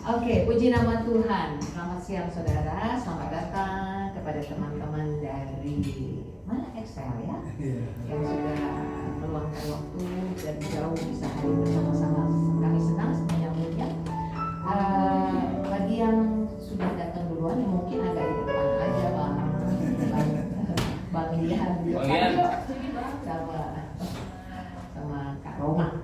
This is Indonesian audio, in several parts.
Oke, puji nama Tuhan. Selamat siang saudara, selamat datang kepada teman-teman dari mana Excel ya, yang sudah meluangkan waktu dan jauh bisa hadir bersama-sama. Kami senang menyambutnya. Bagi yang sudah datang duluan, mungkin agak di depan aja Bang Lian, sama Kak Roma.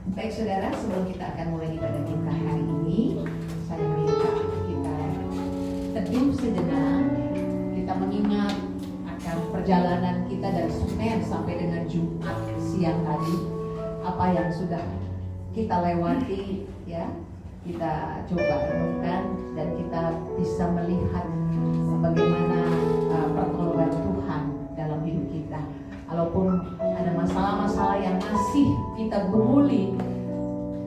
Baik saudara, sebelum kita akan mulai ibadah kita hari ini, saya minta kita teduh sejenak, kita mengingat akan perjalanan kita dari Senin sampai dengan Jumat siang tadi, apa yang sudah kita lewati ya, kita coba renungkan dan kita bisa melihat bagaimana pertolongan Tuhan dalam hidup kita. Walaupun ada masalah-masalah yang masih kita gumuli,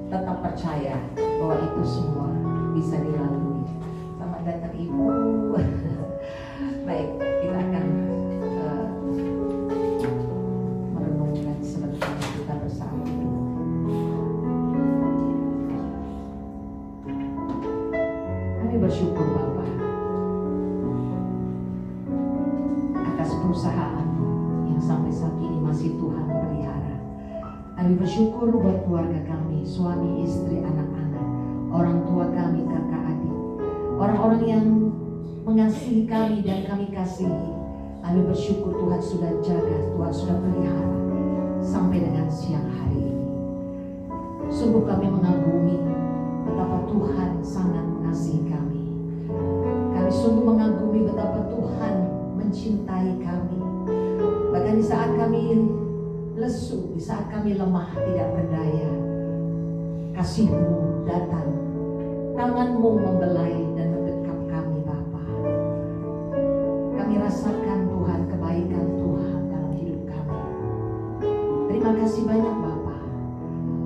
tetap percaya bahwa itu semua bisa dilalui. Selamat datang Ibu. Baik, kita akan merenungkan sebentar kita bersama. Kami bersyukur Bapak atas perusahaan sampai saat ini masih Tuhan pelihara. Kami bersyukur buat keluarga kami, suami, istri, anak-anak, orang tua kami, kakak, adik, orang-orang yang mengasihi kami dan kami kasihi. Kami bersyukur Tuhan sudah jaga, Tuhan sudah pelihara sampai dengan siang hari ini. Sungguh kami mengagumi betapa Tuhan sangat mengasihi kami. Kami sungguh mengagumi betapa Tuhan mencintai kami. Bahkan di saat kami lesu, di saat kami lemah, tidak berdaya, kasih-Mu datang, tangan-Mu membelai dan mendekap kami Bapa. Kami rasakan Tuhan, kebaikan Tuhan dalam hidup kami. Terima kasih banyak Bapa.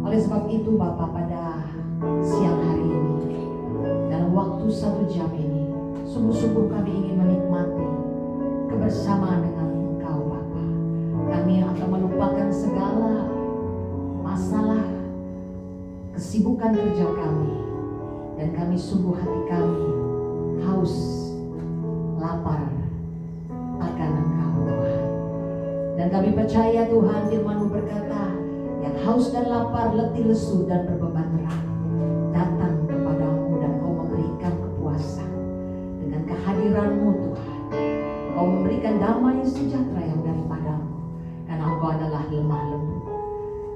Oleh sebab itu Bapa, pada siang hari ini, dalam waktu 1 jam ini, sungguh-sungguh kami ingin menikmati kebersamaan dengan kami akan melupakan segala masalah, kesibukan kerja kami, dan kami sungguh hati kami haus, lapar akan Engkau Tuhan. Dan kami percaya Tuhan, firman-Mu berkata, yang haus dan lapar, letih lesu dan berbeban berat, datang kepadamu dan Kau memberikan kepuasan. Dengan kehadiran-Mu Tuhan, Kau memberikan damai sejahtera yang daripadamu. Karena Engkau adalah lemah lembut.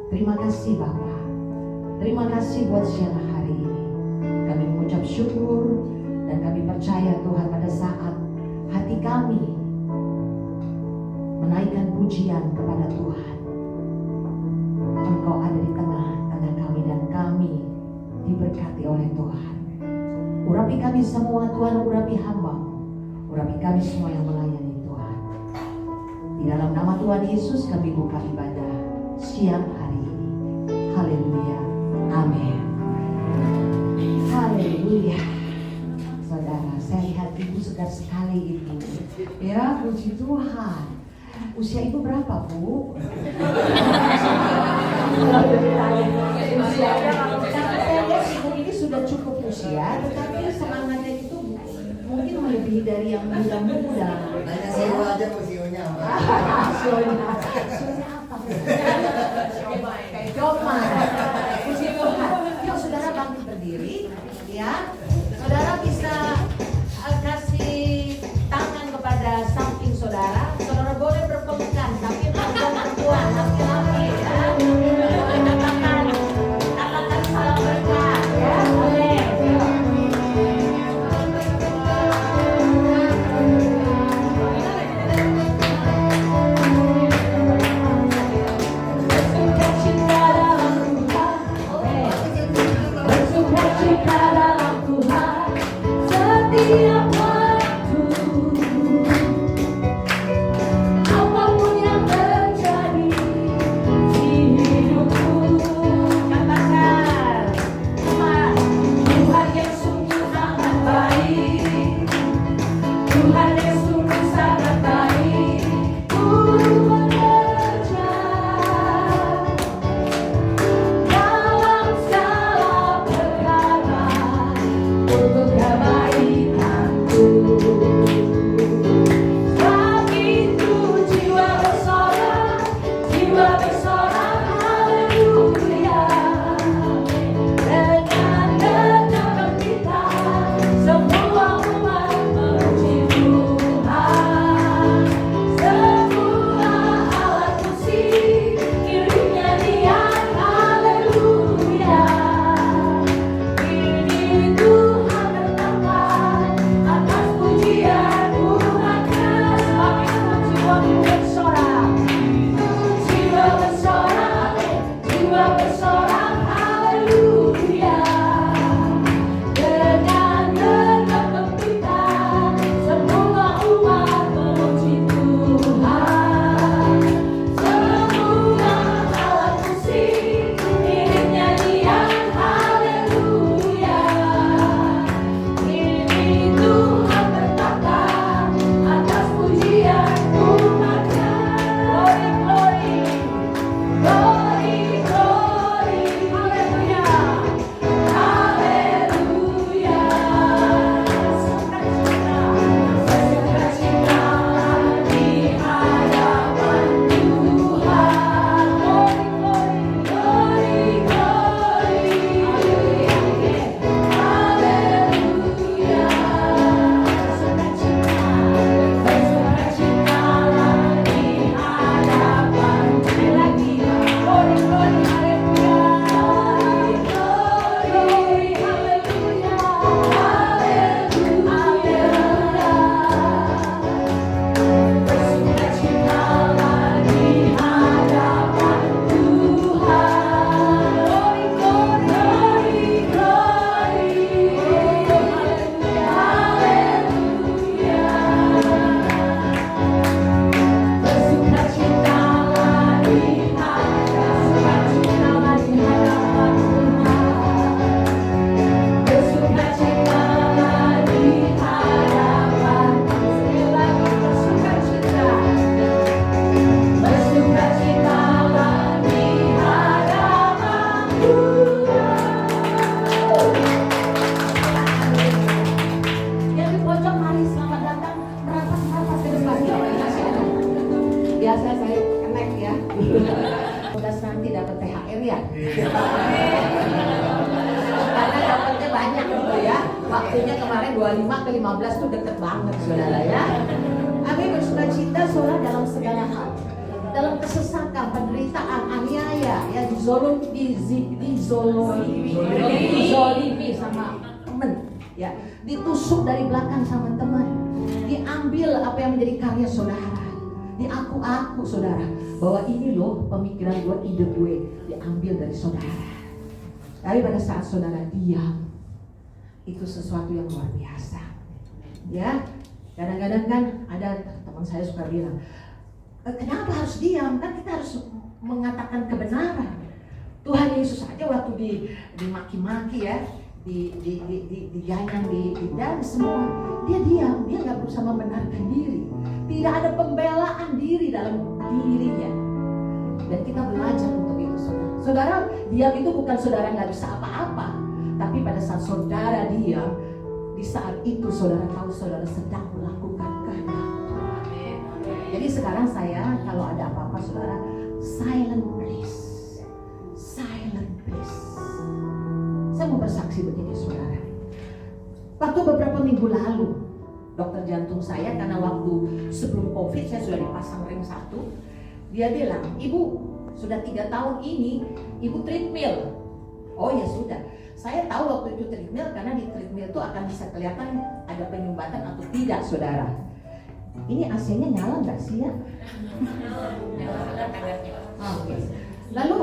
Terima kasih Bapa. Terima kasih buat siang hari ini. Kami mengucap syukur dan kami percaya Tuhan, pada saat hati kami menaikkan pujian kepada Tuhan, Engkau ada di tengah-tengah kami dan kami diberkati oleh Tuhan. Urapi kami semua Tuhan, urapi hamba-Mu, urapi kami semua yang melayani. Di dalam nama Tuhan Yesus kami buka ibadah siang hari ini. Haleluya. Amin. Haleluya. Saudara, saya lihat Ibu segar sekali Ibu. Ya, puji Tuhan. Usia Ibu berapa Bu? Usianya, saya lihat Ibu ini sudah cukup usia, tetapi semangatnya itu mungkin melebihi dari yang muda-muda. Tanya saya aja usianya apa? Usianya apa? Kayak Jomar. Puji Tuhan. Yuk saudara bangkit berdiri, ya. Saudara bisa kasih tangan kepada samping saudara. Saudara boleh berpelukan, tapi perempuan, laki-laki, ya. Katakan salam berkat, ya. Boleh. dapat THR ya. Karena dapatnya banyak gitu ya. Waktunya kemarin 25 ke 15 tuh deket banget saudara ya. Amin, bersukacita saudara dalam segala hal. Dalam kesesakan, penderitaan, aniaya, ya dizolimi sama teman, ya ditusuk dari belakang sama teman, diambil apa yang menjadi karya saudara, diaku-aku saudara bahwa ini loh pemikiran gue, ide gue, diambil dari saudara. Tapi pada saat saudara diam, itu sesuatu yang luar biasa. Ya, kadang-kadang kan ada teman saya suka bilang, kenapa harus diam? Kan kita harus mengatakan kebenaran. Tuhan Yesus aja waktu dimaki-maki ya, diganyang, dan semua, dia diam, dia nggak berusaha membenarkan diri. Tidak ada pembelaan diri dalam dirinya. Dan kita belajar untuk itu, saudara. Saudara, diam itu bukan saudara nggak bisa apa-apa, tapi pada saat saudara diam, di saat itu saudara tahu saudara sedang melakukan kehendak. Jadi sekarang saya kalau ada apa-apa saudara, silent please. Silent please. Saya mau bersaksi begini saudara. Waktu beberapa minggu lalu, dokter jantung saya, karena waktu sebelum COVID saya sudah dipasang ring 1. Dia bilang, ibu sudah 3 tahun ini ibu treadmill. Oh ya sudah. Saya tahu waktu itu treadmill karena di treadmill itu akan bisa kelihatan ada penyumbatan atau tidak saudara. Ini AC-nya nyala nggak sih ya? Oke. Lalu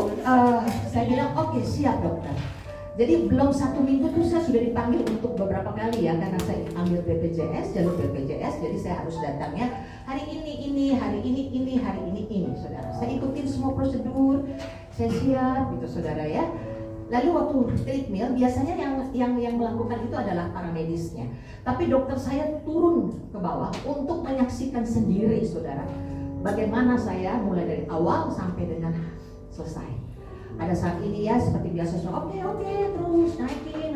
saya bilang oke, siap dokter. Jadi belum 1 minggu tuh saya sudah dipanggil untuk beberapa kali ya, karena saya ambil BPJS, jalur BPJS. Jadi saya harus datangnya hari ini, hari ini, saudara. Saya ikutin semua prosedur, saya siap gitu saudara ya. Lalu waktu treatment biasanya yang melakukan itu adalah paramedisnya. Tapi dokter saya turun ke bawah untuk menyaksikan sendiri saudara, bagaimana saya mulai dari awal sampai dengan selesai. Ada saat ini ya seperti biasa, oke, terus naikin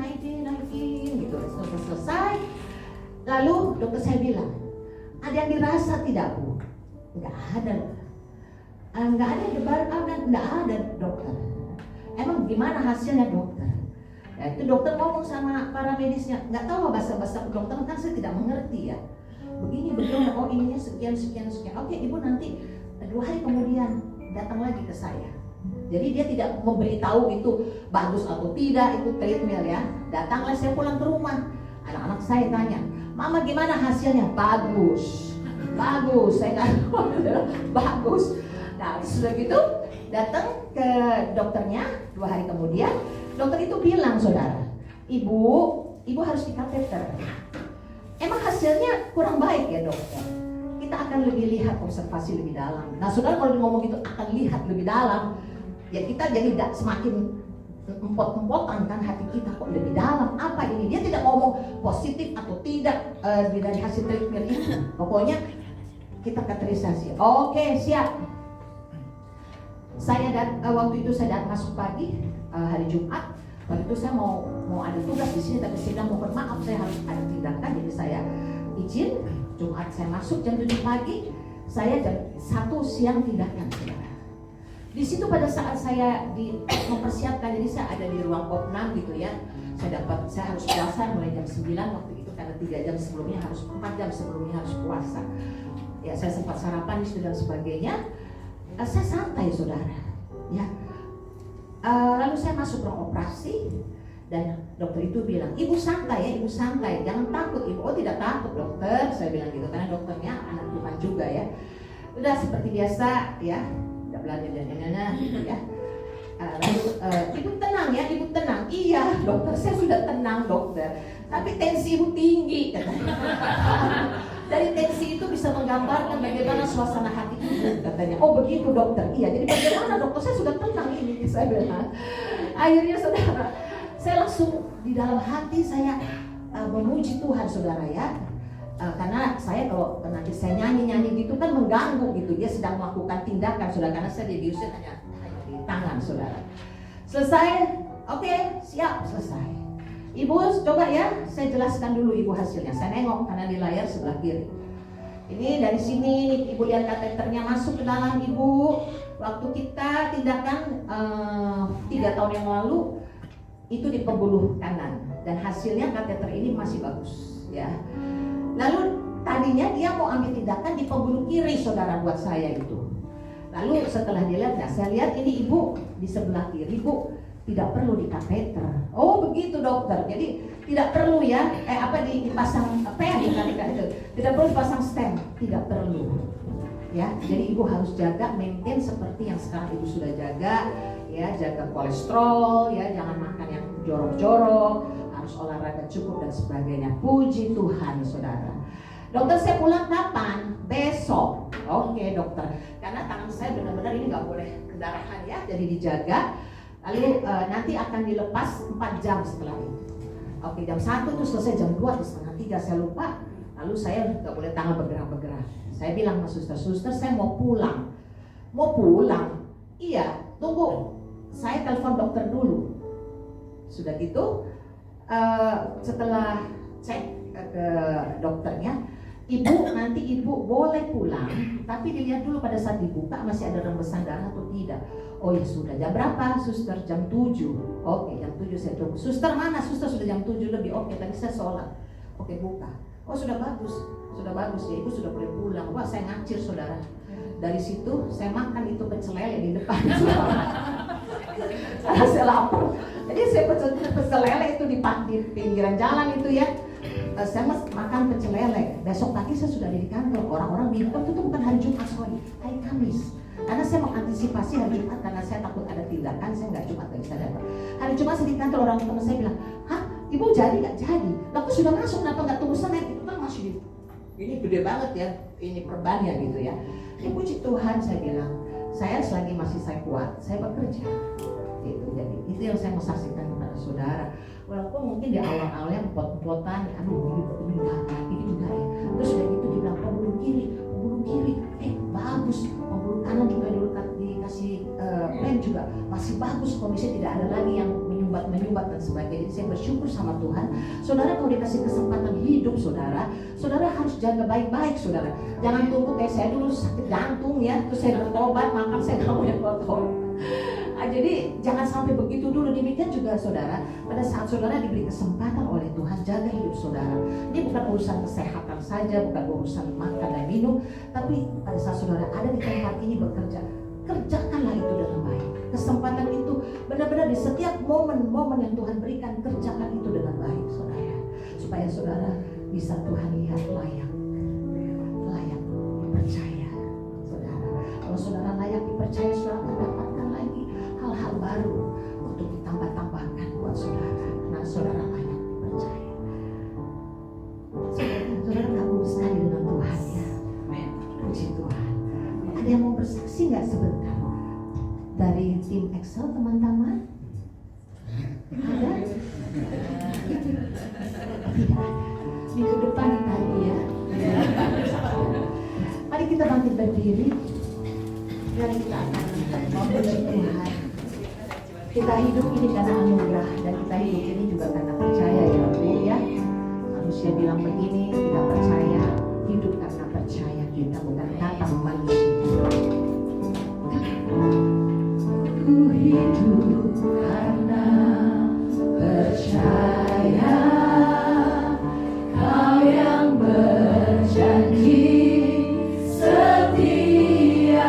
gitu. Selesai. Lalu dokter saya bilang, ada yang dirasa tidak bu? Nggak ada. Nggak ada debar, nggak ada dokter. Emang gimana hasilnya dokter? Ya, itu dokter ngomong sama para medisnya, nggak tahu bahasa dokter kan saya tidak mengerti ya. Begini, oh ininya sekian. Oke, ibu nanti 2 hari kemudian datang lagi ke saya. Jadi dia tidak memberitahu itu bagus atau tidak, itu treadmill ya. Datanglah saya pulang ke rumah. Anak-anak saya tanya, mama gimana hasilnya? Bagus. Saya kata bagus. Nah sudah gitu datang ke dokternya 2 hari kemudian. Dokter itu bilang saudara, ibu harus di kateter. Emang hasilnya kurang baik ya dokter? Kita akan lebih lihat, observasi lebih dalam. Nah saudara kalau ngomong gitu akan lihat lebih dalam, ya kita jadi semakin empot-empotan kan hati kita, kok lebih dalam apa ini. Dia tidak ngomong positif atau tidak dari hasil treatment itu. Pokoknya kita kateterisasi. Oke, siap. Saya waktu itu saya masuk pagi hari Jumat. Waktu itu saya mau ada tugas di sini, tapi saya bilang mohon maaf saya harus ada tindakan, jadi saya izin. Jumat saya masuk jam 7 pagi, saya jam 1 siang tindakan saudara. Di situ pada saat saya mempersiapkan, jadi saya ada di ruang opnam gitu ya. Saya harus puasa mulai jam 9 waktu itu, karena 3 jam sebelumnya harus, 4 jam sebelumnya harus puasa. Ya saya sempat sarapan di situ dan sebagainya. Saya santai saudara. Ya. Lalu saya masuk ruang operasi dan dokter itu bilang, ibu santai ya, ibu santai, jangan takut ibu. Oh tidak takut dokter, saya bilang gitu, karena dokternya anak Tuhan juga ya. Udah seperti biasa ya. Belajar dan gitu ya. Lalu ibu tenang ya, ibu tenang. Iya dokter, saya sudah tenang dokter. Tapi tensi ibu tinggi katanya. Dari tensi itu bisa menggambarkan bagaimana suasana hati ibu katanya. Oh begitu dokter. Iya. Jadi bagaimana dokter? Saya sudah tenang ini saya bilang. Akhirnya saudara, saya langsung di dalam hati saya memuji Tuhan saudara ya. Karena saya kalau nanti saya nyanyi gitu kan mengganggu gitu. Dia sedang melakukan tindakan saudara, karena saya dibiusnya hanya di tangan saudara. Selesai, oke, siap, selesai. Ibu coba ya, saya jelaskan dulu ibu hasilnya. Saya nengok karena di layar sebelah kiri. Ini dari sini ibu lihat kateternya masuk ke dalam ibu. waktu kita tindakan 3 tahun yang lalu itu di pembuluh kanan dan hasilnya kateter ini masih bagus ya. Lalu tadinya dia mau ambil tindakan di pembuluh kiri saudara buat saya itu. Lalu setelah dilihat, nah saya lihat ini ibu di sebelah kiri bu tidak perlu di kateter. Oh begitu dokter. Jadi tidak perlu ya dipasang itu. Tidak perlu dipasang stent, tidak perlu. Ya, jadi ibu harus jaga maintain seperti yang sekarang ibu sudah jaga, ya, jaga kolesterol, ya, jangan makan yang jorok-jorok, harus olahraga cukup dan sebagainya. Puji Tuhan, saudara. Dokter, saya pulang kapan? Besok. Oke, dokter. Karena tangan saya benar-benar ini nggak boleh pendarahan ya, jadi dijaga. Lalu nanti akan dilepas 4 jam setelah itu. Oke, jam 1 itu selesai, jam 2 atau setengah 3 saya lupa. Lalu saya nggak boleh tangan bergerak-bergerak. Saya bilang sama suster, saya mau pulang. Mau pulang? Iya, tunggu. Saya telepon dokter dulu. Sudah gitu, setelah cek ke dokternya, nanti ibu boleh pulang, tapi dilihat dulu pada saat dibuka masih ada rembesan darah atau tidak. Oh ya sudah, jam berapa suster? Jam 7. Oke, jam 7 saya tunggu. Suster mana? Suster sudah jam 7 lebih. Oke, tadi saya sholat. Oke, buka. Oh sudah bagus ya, ibu sudah boleh pulang. Wah saya ngacir saudara. Dari situ saya makan itu pecel lele di depan. Karena saya lapar. Jadi saya pecel lele itu di pinggiran jalan itu ya. Saya makan pecel lele. Besok pagi saya sudah ada di kantor. Orang-orang bilang, oh itu bukan hari Jumat, sorry, hari Kamis. Karena saya mengantisipasi hari Jumat karena saya takut ada tindakan, saya nggak Jumat nggak bisa datang. Hari Jumat saya di kantor, orang teman saya bilang, hah, ibu jadi nggak jadi? Lalu sudah masuk, kenapa nggak tunggu Senin? Itu kan masih di, ini gede banget ya, ini perbannya gitu ya. Ya puji Tuhan saya bilang, saya selagi masih saya kuat, saya bekerja. Gitu. Jadi itu yang saya mau saksikan kepada saudara. Walaupun mungkin di awal-awalnya empot-empotan, aduh ini enggak ya. Terus udah gitu dibilang pembuluh kiri, bagus. Pembuluh kanan juga dikasih pen juga masih bagus. Kondisi tidak ada lagi yang menyumbat dan sebagainya. Jadi saya bersyukur sama Tuhan. Saudara kalau dikasih kesempatan hidup saudara harus jaga baik-baik saudara. Jangan tunggu kayak saya dulu sakit jantung ya, terus saya bertobat, makan saya nggak mau yang kotor. Jadi jangan sampai begitu dulu. Demikian juga saudara, pada saat saudara diberi kesempatan oleh Tuhan, jaga hidup saudara. Ini bukan urusan kesehatan saja, bukan urusan makan dan minum, tapi pada saat saudara ada di tempat ini bekerja, kerjakanlah itu dengan baik. Kesempatan itu benar-benar di setiap momen-momen yang Tuhan berikan, kerjakan itu dengan baik saudara, supaya saudara bisa Tuhan lihat layak dipercaya saudara. Kalau saudara layak dipercaya, saudara mendapatkan lagi hal-hal baru untuk ditambah-tambahkan buat saudara. Nah, saudara layak dipercaya. Saudara kagum sekali dengan Tuhan ya. Puji Tuhan. Ada yang mau bersaksi nggak sebentar? Dari tim Excel teman-teman? Ada? Tidak ada. Minggu depan ditanya ya. Mari kita bangkit berdiri. Mari kita akan memuji Tuhan. Kita hidup ini karena anugerah dan kita hidup ini juga karena percaya ya Bu ya. Manusia bilang begini, tidak percaya, hidup karena percaya, kita bukan kata manusia. Ku hidup karena percaya, Kau yang berjanji setia.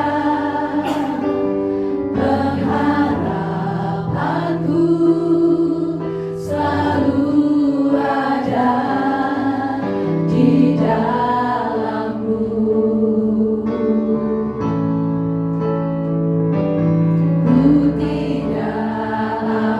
Ku tidak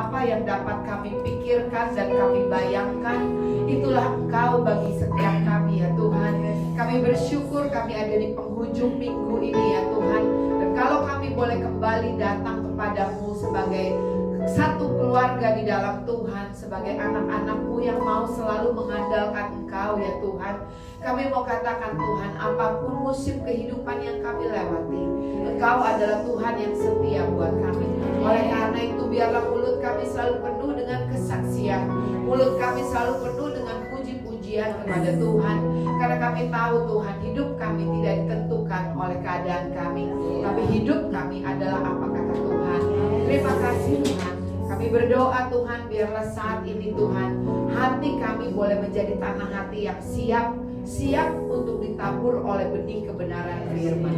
apa yang dapat kami pikirkan dan kami bayangkan, itulah Engkau bagi setiap kami ya Tuhan. Kami bersyukur kami ada di penghujung minggu ini ya Tuhan. Dan kalau kami boleh kembali datang kepadamu sebagai satu keluarga di dalam Tuhan, sebagai anak-anak-Mu yang mau selalu mengandalkan Engkau ya Tuhan. Kami mau katakan Tuhan, apapun musim kehidupan yang kami lewati, Engkau adalah Tuhan yang setia buat kami. Oleh karena itu biarlah mulut kami selalu penuh dengan kesaksian, mulut kami selalu penuh dengan puji-pujian kepada Tuhan. Karena kami tahu Tuhan, hidup kami tidak ditentukan oleh keadaan kami, tapi hidup kami adalah apa kata Tuhan. Terima kasih Tuhan. Kami berdoa Tuhan, biarlah saat ini Tuhan, hati kami boleh menjadi tanah hati yang siap untuk ditabur oleh benih kebenaran firman.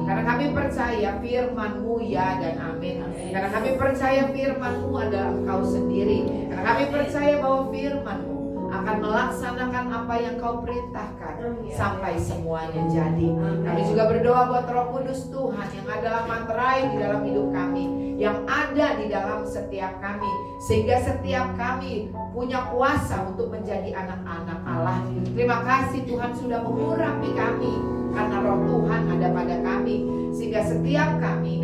Karena kami percaya firman-Mu ya dan amin. Karena kami percaya firman-Mu adalah Engkau sendiri. Karena kami percaya bahwa firman-Mu akan melaksanakan apa yang Kau perintahkan sampai semuanya jadi. Kami juga berdoa buat Roh Kudus Tuhan yang adalah materai di dalam hidup kami, yang ada di dalam setiap kami, sehingga setiap kami punya kuasa untuk menjadi anak-anak Allah. Terima kasih Tuhan sudah mengurapi kami, karena Roh Tuhan ada pada kami, sehingga setiap kami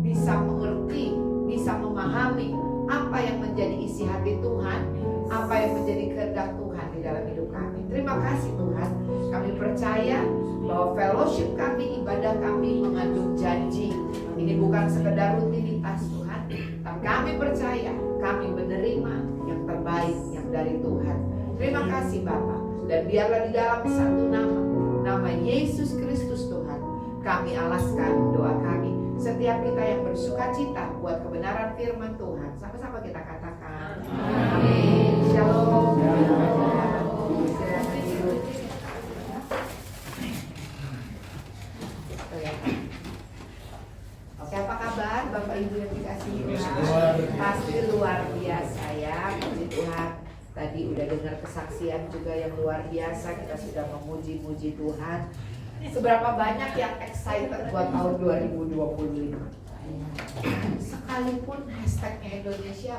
bisa mengerti, bisa memahami apa yang menjadi isi hati Tuhan, apa yang menjadi kehendak Tuhan di dalam hidup kami. Terima kasih Tuhan. Kami percaya bahwa fellowship kami, ibadah kami mengandung janji. Ini bukan sekedar rutinitas Tuhan, tapi kami percaya kami menerima yang terbaik yang dari Tuhan. Terima kasih Bapa. Dan biarlah di dalam satu nama Yesus Kristus Tuhan, kami alaskan doa kami. Setiap kita yang bersuka cita buat kebenaran firman Tuhan, sama-sama kita katakan amin. Shalom. Oke, apa kabar Bapak Ibu yang dikasihi Tuhan? Pasti luar biasa ya, puji Tuhan. Tadi udah dengar kesaksian juga yang luar biasa. Kita sudah memuji-muji Tuhan. Seberapa banyak yang excited buat tahun 2025? Sekalipun hashtagnya Indonesia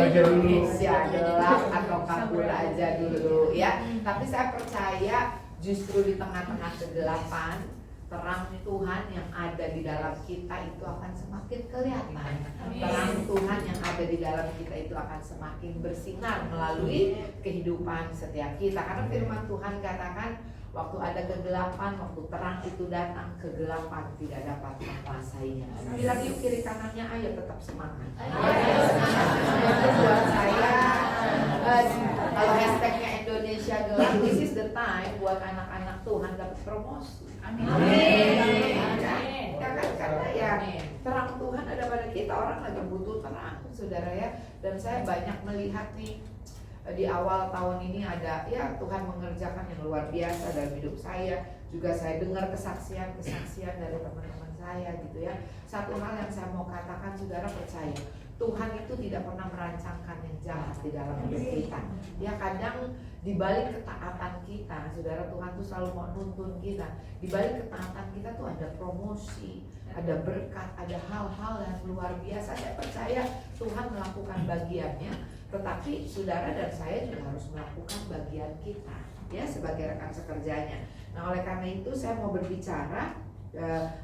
Indonesia gelap atau kabur aja dulu ya. Tapi saya percaya justru di tengah-tengah kegelapan, terang Tuhan yang ada di dalam kita itu akan semakin kelihatan. Terang Tuhan yang ada di dalam kita itu akan semakin bersinar melalui kehidupan setiap kita. Karena firman Tuhan katakan, waktu ada kegelapan, waktu terang itu datang, kegelapan tidak dapat menguasainya. Bilang yuk kiri kanannya, ayo tetap semangat. Itu buat saya, kalau hashtagnya Indonesia gelap, this is the time buat anak-anak Tuhan dapat promosi. Amin. Karena ya terang Tuhan ada pada kita, orang lagi butuh terang, saudara ya. Dan saya banyak melihat nih, di awal tahun ini ada ya Tuhan mengerjakan yang luar biasa dalam hidup saya. Juga saya dengar kesaksian dari teman-teman saya gitu ya. Satu hal yang saya mau katakan, saudara percaya Tuhan itu tidak pernah merancangkan yang jahat di dalam hidup kita. Ya kadang di balik ketaatan kita, saudara, Tuhan tuh selalu mau nuntun kita. Di balik ketaatan kita tuh ada promosi, ada berkat, ada hal-hal yang luar biasa. Saya percaya Tuhan melakukan bagiannya, tetapi saudara dan saya juga harus melakukan bagian kita, ya, sebagai rekan sekerjanya. Nah, oleh karena itu saya mau berbicara,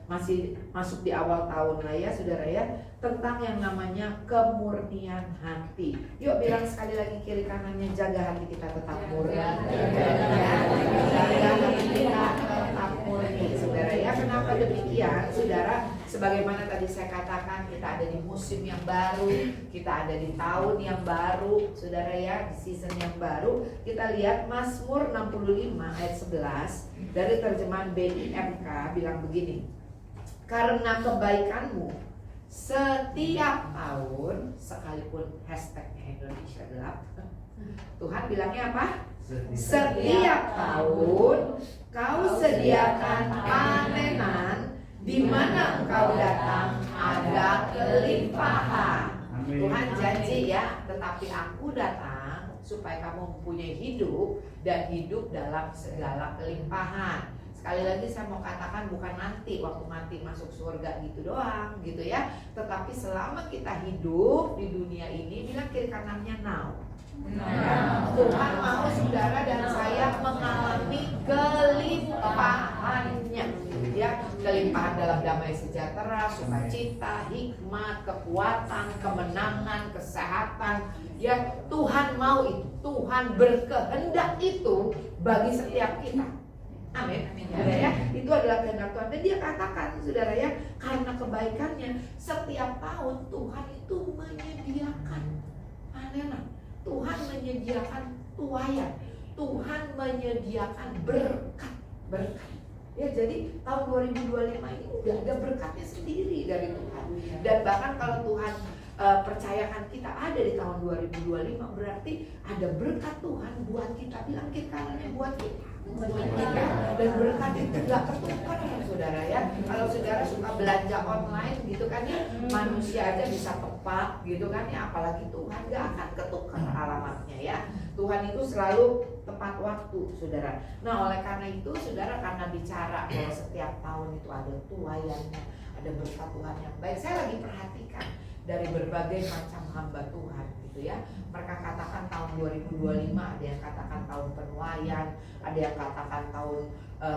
masih masuk di awal tahun lah ya, saudara ya, tentang yang namanya kemurnian hati. Yuk bilang sekali lagi kiri kanannya, jaga hati kita tetap murni. Jaga hati kita tetap murni, saudara ya. Kenapa demikian, saudara? Sebagaimana tadi saya katakan, kita ada di musim yang baru, kita ada di tahun yang baru, saudara ya, di season yang baru. Kita lihat Mazmur 65 ayat 11 dari terjemahan BIMK bilang begini, karena kebaikanmu setiap tahun, sekalipun hashtagnya Indonesia gelap, Tuhan bilangnya apa? Setiap tahun kau sediakan panenan, di mana engkau datang ada kelimpahan. Tuhan janji ya, tetapi aku datang supaya kamu mempunyai hidup dan hidup dalam segala kelimpahan. Sekali lagi saya mau katakan bukan nanti waktu mati masuk surga gitu doang gitu ya. Tetapi selama kita hidup di dunia ini, bilang kiri kanannya now. Tuhan mau saudara dan saya mengalami kelimpahannya, ya, kelimpahan dalam damai sejahtera, sukacita, hikmat, kekuatan, kemenangan, kesehatan, ya. Tuhan mau itu, Tuhan berkehendak itu bagi setiap kita. Amin. Saudara ya, itu adalah kehendak Tuhan. Dan dia katakan saudara ya, karena kebaikannya setiap tahun Tuhan itu menyediakan panenan. Tuhan menyediakan tuayan, Tuhan menyediakan berkat. Ya, jadi tahun 2025 ini udah ada berkatnya sendiri dari Tuhan. Dan bahkan kalau Tuhan percayakan kita ada di tahun 2025, berarti ada berkat Tuhan buat kita. Bilang kanannya buat kita. Dan berkat itu gak ketukar saudara ya. Kalau saudara suka belanja online gitu kan ya, manusia aja bisa tepat gitu kan ya, apalagi Tuhan gak akan ketukar alamatnya ya. Tuhan itu selalu tepat waktu saudara. Nah oleh karena itu saudara, karena bicara bahwa setiap tahun itu ada tuayannya, ada berkat Tuhan yang baik, saya lagi perhatikan dari berbagai macam hamba Tuhan gitu ya. Mereka katakan tahun 2025, ada yang katakan tahun penuaian, ada yang katakan tahun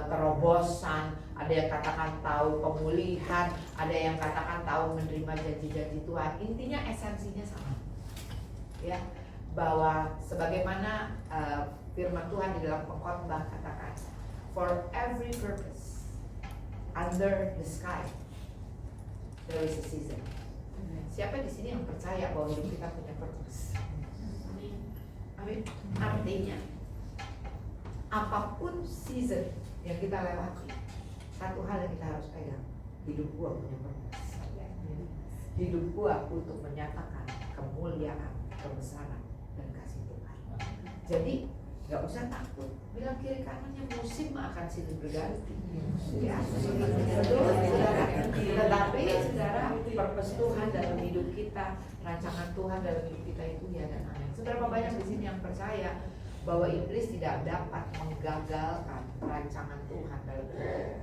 terobosan, ada yang katakan tahun pemulihan, ada yang katakan tahun menerima janji-janji Tuhan. Intinya esensinya sama, ya, bahwa sebagaimana firman Tuhan di dalam Pengkhotbah katakan, for every purpose under the sky there is a season. Siapa di sini yang percaya bahwa hidup kita punya purpose? Amin. Artinya apapun season yang kita lewati, satu hal yang kita harus pegang, hidup gua punya purpose. Hidup gua untuk menyatakan kemuliaan, kebesaran, dan kasih Tuhan. Jadi nggak usah takut. Bilang kiri kanannya, musim akan silih berganti. Ya, betul, saudara. Tetapi saudara, purpose Tuhan dalam hidup kita, rancangan Tuhan dalam hidup kita itu ya dan amin. Seberapa banyak di sini yang percaya bahwa iblis tidak dapat menggagalkan rancangan Tuhan dalam hidup kita?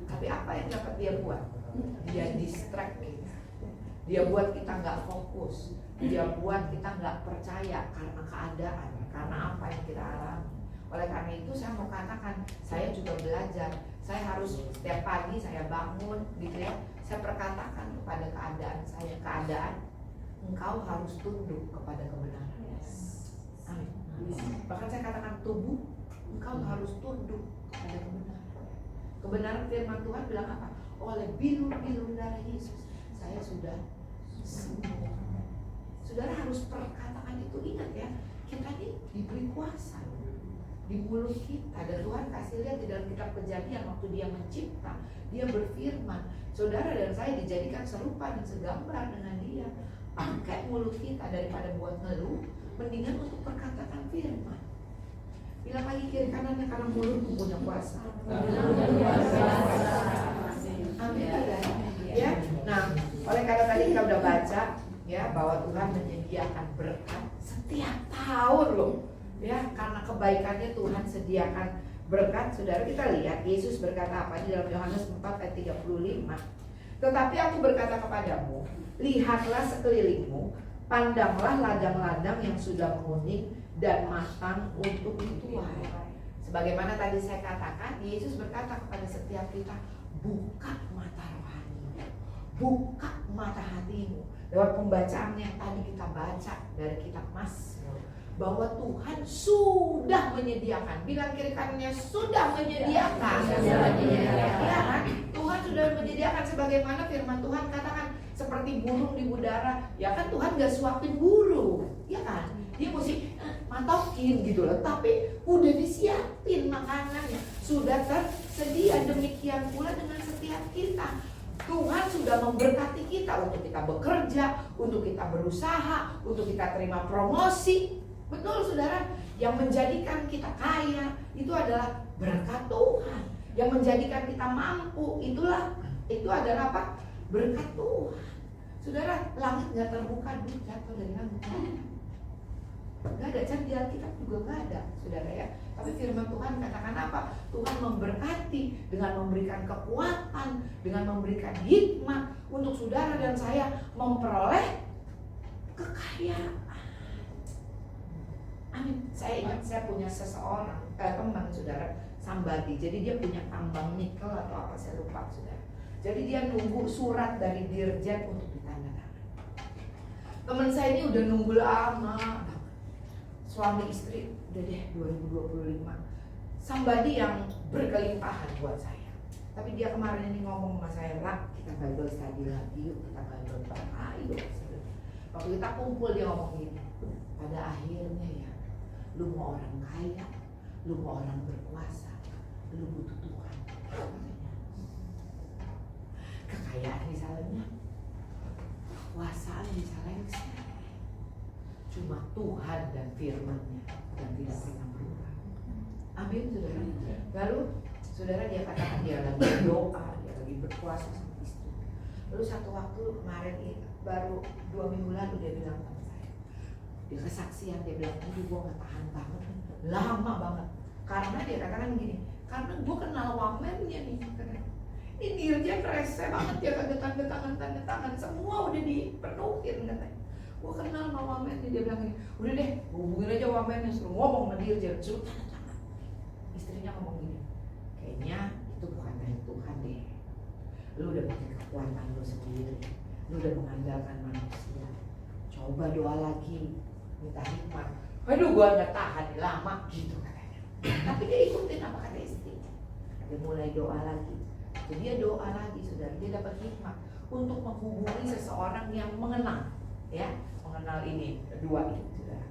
Tapi apa yang dapat dia buat? Dia distract kita. Dia buat kita nggak fokus. Dia buat kita nggak percaya karena keadaan, karena apa yang kita alami. Oleh karena itu saya mau katakan, saya juga belajar. Saya harus setiap pagi saya bangun gitu ya, saya perkatakan kepada keadaan saya, keadaan, engkau harus tunduk kepada kebenaran. Amin. Bahkan saya katakan tubuh, engkau harus tunduk kepada kebenaran. Kebenaran firman Tuhan bilang apa? Oleh bilur-bilur darah Yesus saya sudah sembuh. Saudara harus perkataan itu, ingat ya, kita ini diberi kuasa di mulut kita. Dan Tuhan kasih lihat di dalam kitab Kejadian waktu dia mencipta, dia berfirman, saudara dan saya dijadikan serupa dan segambar dengan dia. Pakai mulut kita daripada buat ngeluh, mendingan untuk perkataan firman. Bilang lagi kiri kanannya, karena mulutmu punya kuasa. Amin. Ya. Nah, oleh karena tadi kita udah baca ya bahwa Tuhan menyediakan berkat setiap tahun loh. Ya, karena kebaikannya Tuhan sediakan berkat. Saudara, kita lihat Yesus berkata apa di dalam Yohanes 4 ayat 35. Tetapi aku berkata kepadamu, lihatlah sekelilingmu, pandanglah ladang-ladang yang sudah menguning dan matang untuk dituai. Sebagaimana tadi saya katakan, Yesus berkata kepada setiap kita, buka mata rohanimu, buka mata hatimu. Lewat pembacaan yang tadi kita baca dari kitab Mazmur, bahwa Tuhan sudah menyediakan. Bilang kiri kanannya, sudah menyediakan. Ya kan? Tuhan sudah menyediakan, sebagaimana firman Tuhan katakan, seperti burung di udara. Ya kan, Tuhan gak suapin burung, ya kan? Dia mesti matokin gitu loh. Tapi udah disiapin makanannya, sudah tersedia. Demikian pula dengan setiap kita. Tuhan sudah memberkati kita untuk kita bekerja, untuk kita berusaha, untuk kita terima promosi. Betul saudara, yang menjadikan kita kaya itu adalah berkat Tuhan. Yang menjadikan kita mampu itu adalah apa? Berkat Tuhan. Saudara, langit gak terbuka, duit jatuh dari langit. Gak ada cari di Alkitab juga nggak ada, saudara ya. Tapi firman Tuhan katakan apa? Tuhan memberkati dengan memberikan kekuatan, dengan memberikan hikmat untuk saudara dan saya memperoleh kekayaan. Amin. Saya ingat saya punya seseorang, teman saudara, Sambadi. Jadi dia punya tambang nikel atau apa saya lupa saudara. Jadi dia nunggu surat dari dirjen untuk ditandatangan. Teman saya ini udah nunggu lama. Suami istri udah deh 2025. Sambadi yang berkelimpahan buat saya. Tapi dia kemarin ini ngomong sama saya, "Rak, kita Bible study lagi yuk, kita Bible bareng. Ayo." Waktu kita kumpul dia ngomong gini, "Pada akhirnya ya, lu mau orang kaya, lu mau orang berkuasa, lu butuh Tuhan." Kekayaan misalnya, kekuasaan misalnya, cuma Tuhan dan firman-Nya yang tidak pernah berubah. Amin, saudara. Lalu saudara dia katakan dia lagi berdoa, dia lagi berpuasa sama istri. Lalu satu waktu kemarin baru 2 minggu lalu dia bilang sama saya, di kesaksian dia bilang, "Aduh gue gak tahan banget, lama banget." Karena dia katakan gini, karena gue kenal wamennya nih, ini dirjen rese banget, dia kagak tanda tangan semua udah dipenuhin katanya. Gue kenal sama wamennya, dia bilang gini, "Udah deh, hubungin aja wamennya, suruh ngomong sama dirjen, suruh tanda tangan." Istrinya ngomong gini, "Kayaknya itu bukan dari Tuhan deh. Lu udah pakai kekuatan lu sendiri, lu udah mengandalkan manusia. Coba doa lagi, minta hikmat." Aduh gue gak tahan lama gitu katanya. Tapi dia ikutin apa kata istrinya. Dia mulai doa lagi. Jadi dia doa lagi, saudara, dia dapat hikmat untuk menghubungi seseorang yang mengenal, ya, mengenal ini dua itu, saudara.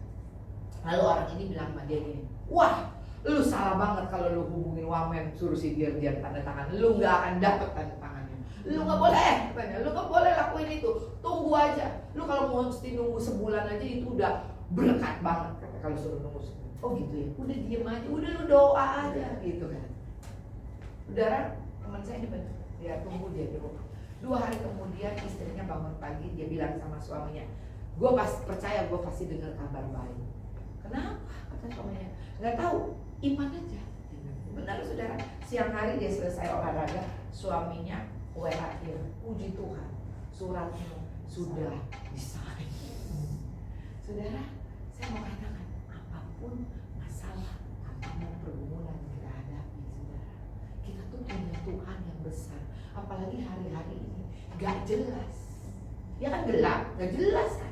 Lalu orang ini bilang sama dia gini, "Wah, lu salah banget kalau lu hubungin wamen suruh si dirjen tanda tangan. Lu nggak akan dapet tanda tangannya. Lu nggak boleh, katanya. Lu nggak boleh lakuin itu. Tunggu aja. Lu kalau mau mesti nunggu sebulan aja itu udah berkat banget, kata, kalau suruh nunggu sebulan." Oh gitu ya. Udah diem aja. Udah lu doa aja, gitu kan. Saudara, teman saya ini benar. Dia tunggu, dia doa. 2 hari kemudian istrinya bangun pagi, dia bilang sama suaminya, "Gue pasti percaya, gue pasti dengar kabar baik." "Kenapa?" kata suaminya. "Nggak tahu, iman aja." Benar saudara, siang hari dia selesai olahraga, suaminya WA dia, "Puji Tuhan, suratnya sudah disign." Saudara, saya mau katakan, apapun masalah, apapun pergumulan yang kita hadapi, saudara, kita tuh punya Tuhan yang besar. Apalagi hari-hari ini gak jelas, ya kan gelap, gak jelas kan.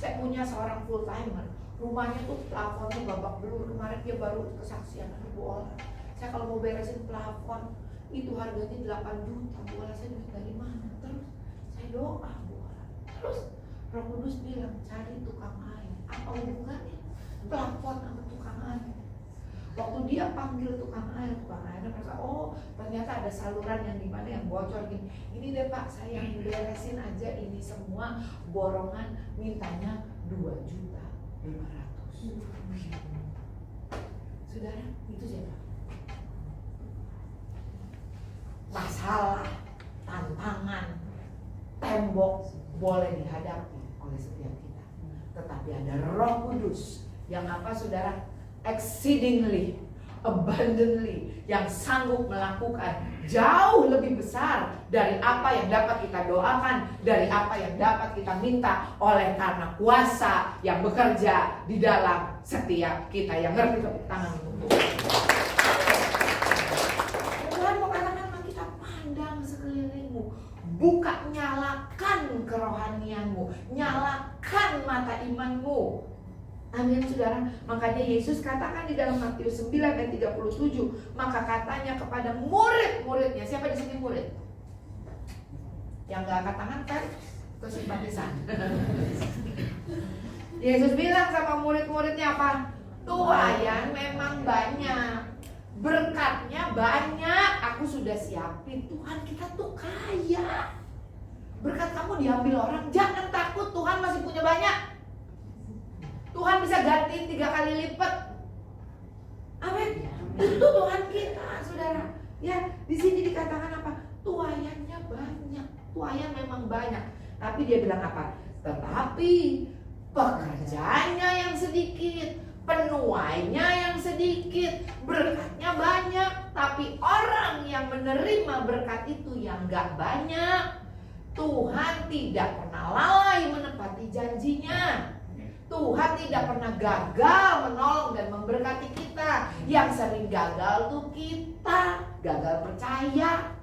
Saya punya seorang full timer, rumahnya tuh plafonnya babak belur. Kemarin dia baru kesaksian, "Aduh Bu Ola, saya kalau mau beresin plafon itu harganya 8 juta, Bu Ola, saya duit dari mana?" Terus saya doa, Bu Ola. Terus Roh Kudus bilang, "Cari tukang air." Apa hubungannya plafon sama tukang air? Waktu dia panggil tukang airnya merasa, oh ternyata ada saluran yang dimana yang bocor gini. "Ini deh Pak, saya yang beresin aja ini semua borongan, mintanya 2.500.000. Saudara, itu siapa? Masalah, tantangan, tembok boleh dihadapi oleh setiap kita. Tetapi ada Roh Kudus yang apa saudara? Exceedingly, abundantly, yang sanggup melakukan jauh lebih besar dari apa yang dapat kita doakan, dari apa yang dapat kita minta, oleh karena kuasa yang bekerja di dalam setiap kita. Yang ngerti tepuk tangan untuk Tuhan. Mau katakan sama kita, pandang sekelilingmu, buka, nyalakan kerohanianmu, nyalakan mata imanmu. Amin saudara. Makanya Yesus katakan di dalam Matius 9 ayat 37, maka katanya kepada murid-muridnya, siapa di sini murid? Yang gak angkat tangan kan? Itu simpatisan. Yesus bilang sama murid-muridnya apa? Tuayan memang banyak, berkatnya banyak, aku sudah siapin. Tuhan kita tuh kaya. Berkat kamu diambil orang, jangan takut, Tuhan masih punya banyak. Tuhan bisa gantiin 3 kali lipat. Amin. Itu Tuhan kita, saudara. Ya, di sini dikatakan apa? Tuayannya banyak. Tuayan memang banyak. Tapi dia bilang apa? Tetapi pekerjaannya yang sedikit. penuainya yang sedikit, berkatnya banyak, tapi orang yang menerima berkat itu yang gak banyak. Tuhan tidak pernah lalai menepati janjinya. Tuhan tidak pernah gagal menolong dan memberkati kita. Yang sering gagal tuh kita, gagal percaya,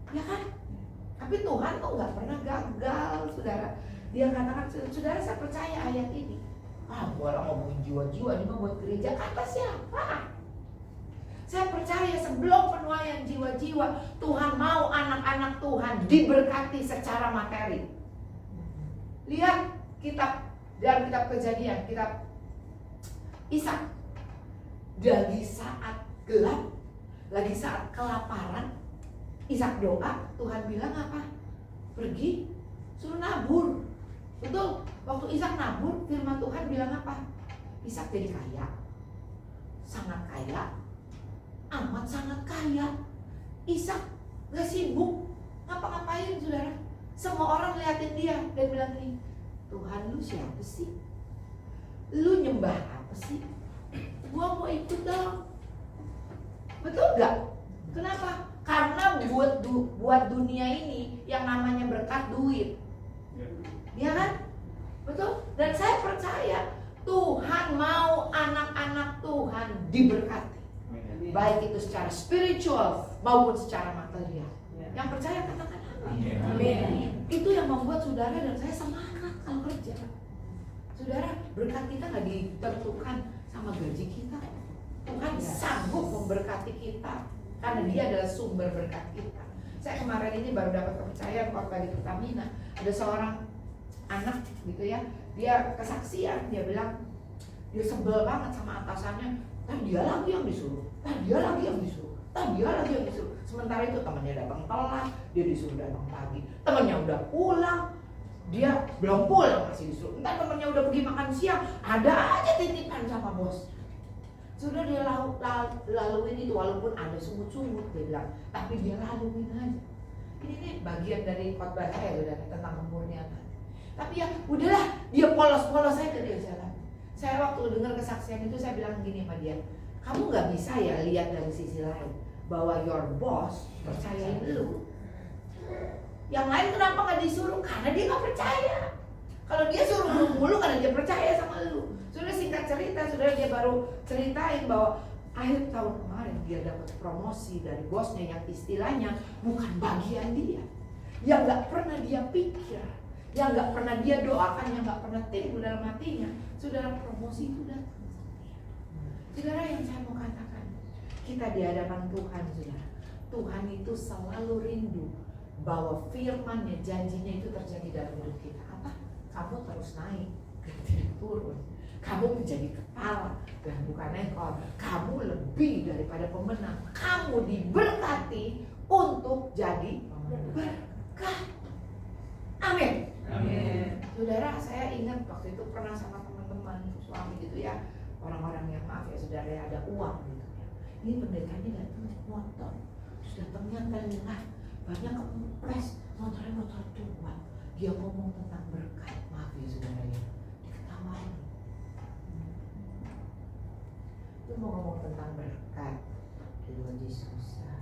ya kan? Tapi Tuhan tuh gak pernah gagal, saudara. Dia katakan, saudara saya percaya ayat ini. Orang ngomongin jiwa-jiwa, ini mah buat gereja, kata siapa? Saya percaya sebelum penuaian jiwa-jiwa, Tuhan mau anak-anak Tuhan diberkati secara materi. Lihat dalam kitab Kejadian, kitab Ishak. Lagi saat gelap, lagi saat kelaparan, Ishak doa, Tuhan bilang apa? Pergi, suruh nabur. Betul, waktu Ishak nabur, firman Tuhan bilang apa? Ishak jadi kaya, sangat kaya, amat sangat kaya. Ishak gak sibuk ngapa-ngapain, saudara. Semua orang liatin dia dan bilang nih, Tuhan lu siapa sih? Lu nyembah apa sih? Gua mau ikut dong. Betul gak? Kenapa? Karena buat dunia ini yang namanya berkat duit. Ya kan? Betul? Dan saya percaya Tuhan mau anak-anak Tuhan diberkati. Baik itu secara spiritual maupun secara material. Yang percaya katakan amin. Itu yang membuat saudara dan saya semangat kalau kerja. Saudara, berkat kita gak ditentukan sama gaji kita. Tuhan sanggup memberkati kita karena dia adalah sumber berkat kita. Saya kemarin ini baru dapat kepercayaan waktu di Pertamina. Ada seorang anak gitu ya, dia kesaksian, dia bilang dia sebel banget sama atasannya. Dia lagi yang disuruh, dia lagi yang disuruh, dia lagi yang disuruh. Sementara itu temannya datang telat, dia disuruh datang pagi. Temannya udah pulang, dia belum pulang masih disuruh. Entar temannya udah pergi makan siang, ada aja titipan sama bos. Sudah dia laluin itu walaupun ada sungut-sungut, dia bilang, tapi dia laluin aja. Ini bagian dari khotbah saya udah tentang kemurnian. Tapi ya udahlah, dia polos-polos aja dia jalan. Saya waktu dengar kesaksian itu saya bilang gini sama dia, kamu nggak bisa ya lihat dari sisi lain bahwa your boss percayain lu. Yang lain kenapa nggak disuruh? Karena dia nggak percaya. Kalau dia suruh mulu karena dia percaya sama lu. Sudah singkat cerita, sudah dia baru ceritain bahwa akhir tahun kemarin dia dapat promosi dari bosnya yang istilahnya bukan bagian dia, yang nggak pernah dia pikir, yang nggak pernah dia doakan, yang nggak pernah timbul dalam hatinya. Saudara, promosi itu datang. Saudara, yang saya mau katakan, kita di hadapan Tuhan, saudara. Tuhan itu selalu rindu bahwa firman-Nya, janjinya itu terjadi dalam hidup kita. Apa? Kamu terus naik, tidak turun. Kamu menjadi kepala dan bukan ekor. Kamu lebih daripada pemenang. Kamu diberkati untuk jadi berkat. Amin. Amin. Saudara, saya ingat waktu itu pernah sama teman-teman suami gitu ya, orang-orang yang maaf ya saudara ya, ada uang gitu ya. Ini pendetanya datang naik motor, sudah ternyata lihat banyak kempes, motornya motor tua. Dia ngomong tentang berkat, maaf ya saudara ya, diketawain. Itu mau ngomong tentang berkat, itu aja susah.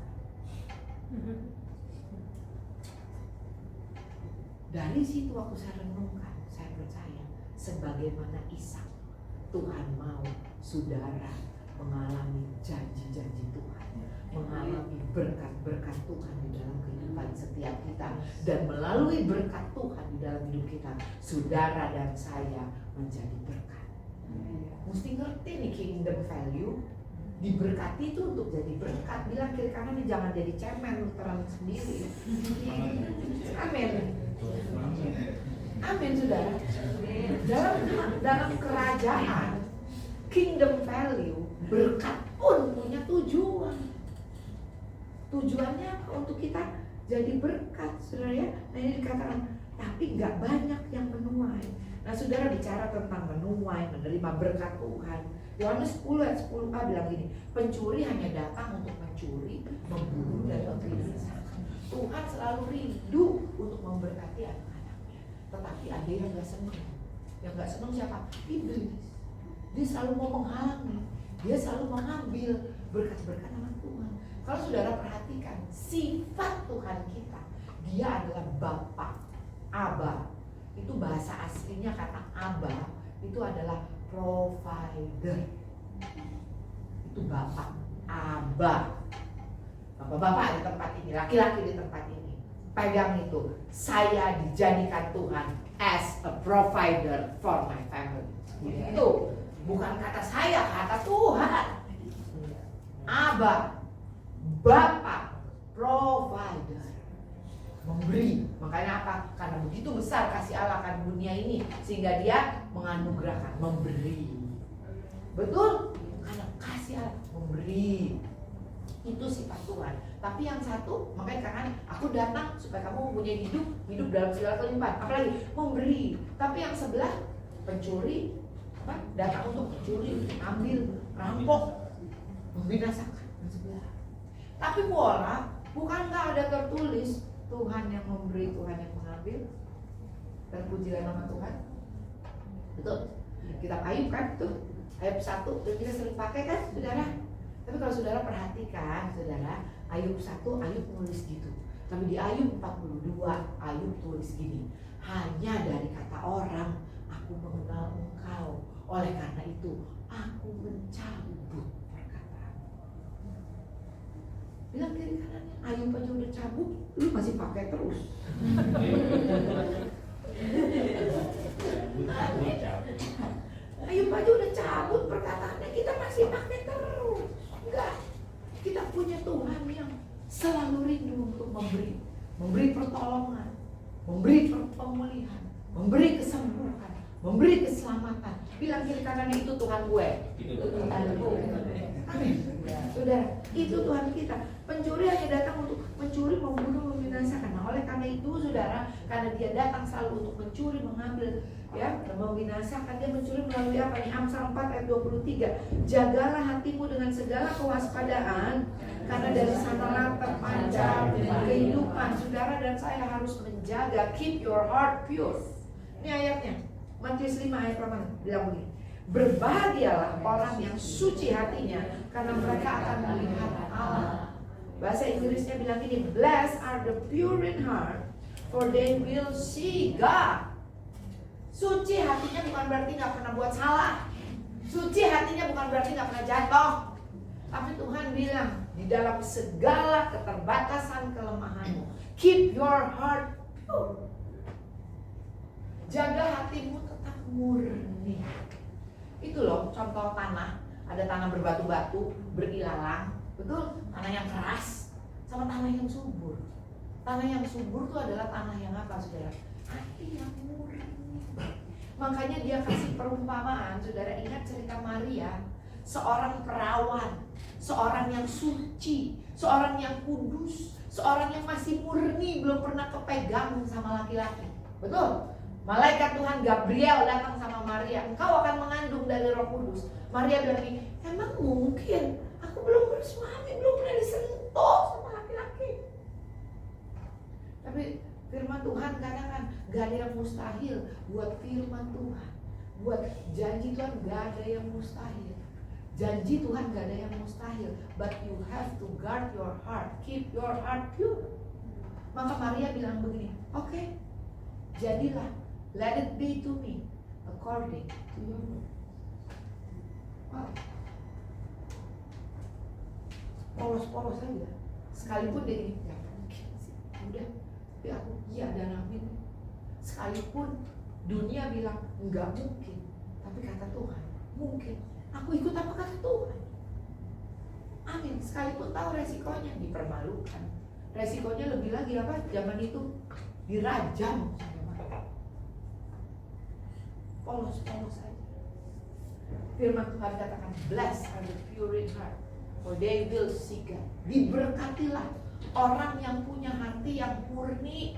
Dari situ waktu saya renungkan, saya percaya sebagaimana Ishak, Tuhan mau saudara mengalami janji-janji Tuhan, mengalami berkat-berkat Tuhan di dalam kehidupan setiap kita, dan melalui berkat Tuhan di dalam hidup kita, saudara dan saya menjadi berkat. Mesti ngerti nih kingdom value. Diberkati itu untuk jadi berkat. Bilang kiri kanan nih, jangan jadi cemen terang sendiri. Amin. Amin saudara. Dalam kerajaan kingdom value, berkat pun punya tujuan. Tujuannya apa? Untuk kita jadi berkat, saudara ya. Nah ini dikatakan, tapi nggak banyak yang menuai. Nah saudara bicara tentang menuai, menerima berkat Tuhan. Yohanes 10 ayat 10a bilang gini, pencuri hanya datang untuk mencuri, membunuh dan membinasakan. Tuhan selalu rindu untuk memberkati anak-anaknya. Tetapi ada yang gak senang. Yang gak senang siapa? Iblis. Dia selalu mau menghalangi, dia selalu mengambil berkat-berkat nama Tuhan. Kalau saudara perhatikan sifat Tuhan kita, dia adalah Bapa, Aba. Itu bahasa aslinya kata Aba itu adalah provider. Itu Bapa, Aba. Bapak-bapak di tempat ini, laki-laki di tempat ini, pegang itu. Saya dijadikan Tuhan as a provider for my family. Itu bukan kata saya, kata Tuhan. Aba, Bapa, provider, memberi. Makanya apa? Karena begitu besar kasih Allah akan dunia ini, sehingga dia menganugerahkan, memberi. Betul? Karena kasih Allah, memberi. Itu sifat Tuhan. Tapi yang satu, makanya kan aku datang supaya kamu mempunyai hidup dalam segala kelimpahan. Apalagi memberi. Tapi yang sebelah, pencuri, apa? Datang untuk mencuri, ambil, rampok, membinasakan yang sebelah. Tapi bola, bukankah ada tertulis Tuhan yang memberi, Tuhan yang mengambil? Terpujilah nama Tuhan. Betul? Kitab Ayub kan tuh, Ayub 1 dan kita sering pakai kan, saudara? Tapi kalau saudara perhatikan, saudara, Ayub 1, Ayub nulis gitu. Tapi di Ayub 42, Ayub tulis gini, hanya dari kata orang, aku mengenal engkau. Oleh karena itu, aku mencabut perkataan. Bilang kiri kanannya, Ayub aja udah cabut, lu masih pakai terus. Ayub aja udah cabut perkataannya, kita masih pakai terus. Enggak, kita punya Tuhan yang selalu rindu untuk memberi pertolongan, memberi pemulihan, memberi kesembuhan, memberi keselamatan. Bilang kiri kanannya, itu Tuhan gue. Itu Tuhan gue. Amin. Saudara, itu Tuhan kita. Pencuri hanya datang untuk mencuri, membunuh, membinasakan. Nah, oleh karena itu, saudara, karena dia datang selalu untuk mencuri, mengambil, ya, membinasakan, dia mencuri melalui apa nih? Amsal 4 ayat 23. Jagalah hatimu dengan segala kewaspadaan, karena dari sanalah terpancar kehidupan. Saudara dan saya harus menjaga, keep your heart pure. Ini ayatnya, Matius 5 ayat pertama bilang begini, berbahagialah orang yang suci hatinya, karena mereka akan melihat Allah. Bahasa Inggrisnya bilang gini, blessed are the pure in heart, for they will see God. Suci hatinya bukan berarti gak pernah buat salah. Suci hatinya bukan berarti gak pernah jatuh. Tapi Tuhan bilang, di dalam segala keterbatasan kelemahanmu, keep your heart pure. Jaga hatimu tetap murni. Itu loh contoh tanah. Ada tanah berbatu-batu, berilalang, betul? Tanah yang keras sama tanah yang subur. Tanah yang subur itu adalah tanah yang apa, saudara? Hati yang murni. Makanya dia kasih perumpamaan, saudara. Ingat cerita Maria, seorang perawan, seorang yang suci, seorang yang kudus, seorang yang masih murni, belum pernah kepegang sama laki-laki. Betul? Malaikat Tuhan Gabriel datang sama Maria, engkau akan mengandung dari Roh Kudus. Maria bilang ini, emang mungkin? Aku belum bersuami, belum pernah disentuh sama laki-laki. Tapi firman Tuhan katakan, gak ada yang mustahil buat firman Tuhan. Buat janji Tuhan gak ada yang mustahil. Janji Tuhan gak ada yang mustahil. But you have to guard your heart, keep your heart pure. Maka Maria bilang begini, oke, jadilah, let it be to me according to your word. Wow. Polos-polos aja. Sekalipun dia gini, ya mungkin sih, udah, tapi aku iya dan amin. Sekalipun dunia bilang enggak mungkin, tapi kata Tuhan mungkin. Aku ikut apa kata Tuhan. Amin. Sekalipun tahu resikonya, dipermalukan. Resikonya lebih lagi apa? Zaman itu dirajam. Polos-polos saja. Firman Tuhan katakan, blessed are the pure in heart, for they will see God. Diberkatilah orang yang punya hati yang murni,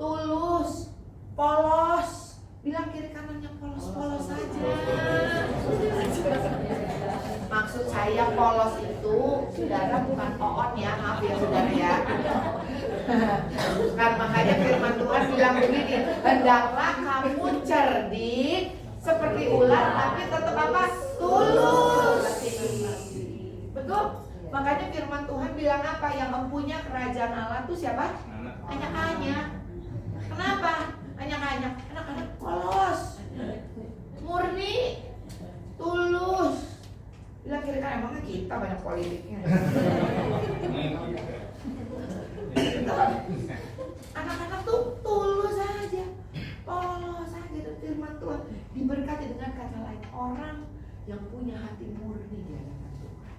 tulus, polos. Bilang kiri kanannya polos-polos saja. Maksud saya polos itu, saudara, bukan oon ya, maaf ya saudara ya. Kan makanya firman Tuhan bilang begini, hendaklah kamu cerdik seperti ular, tapi tetap apa? bilang apa? Yang empunya kerajaan Allah tuh siapa? Anak-anak. Kenapa? Anak-anak polos, murni, tulus. Bilang kiri kan emangnya kita banyak politiknya. Anak-anak tuh tulus aja, polos aja. Dan firman Tuhan diberkati dengan kata lain, orang yang punya hati murni di hadapan Tuhan,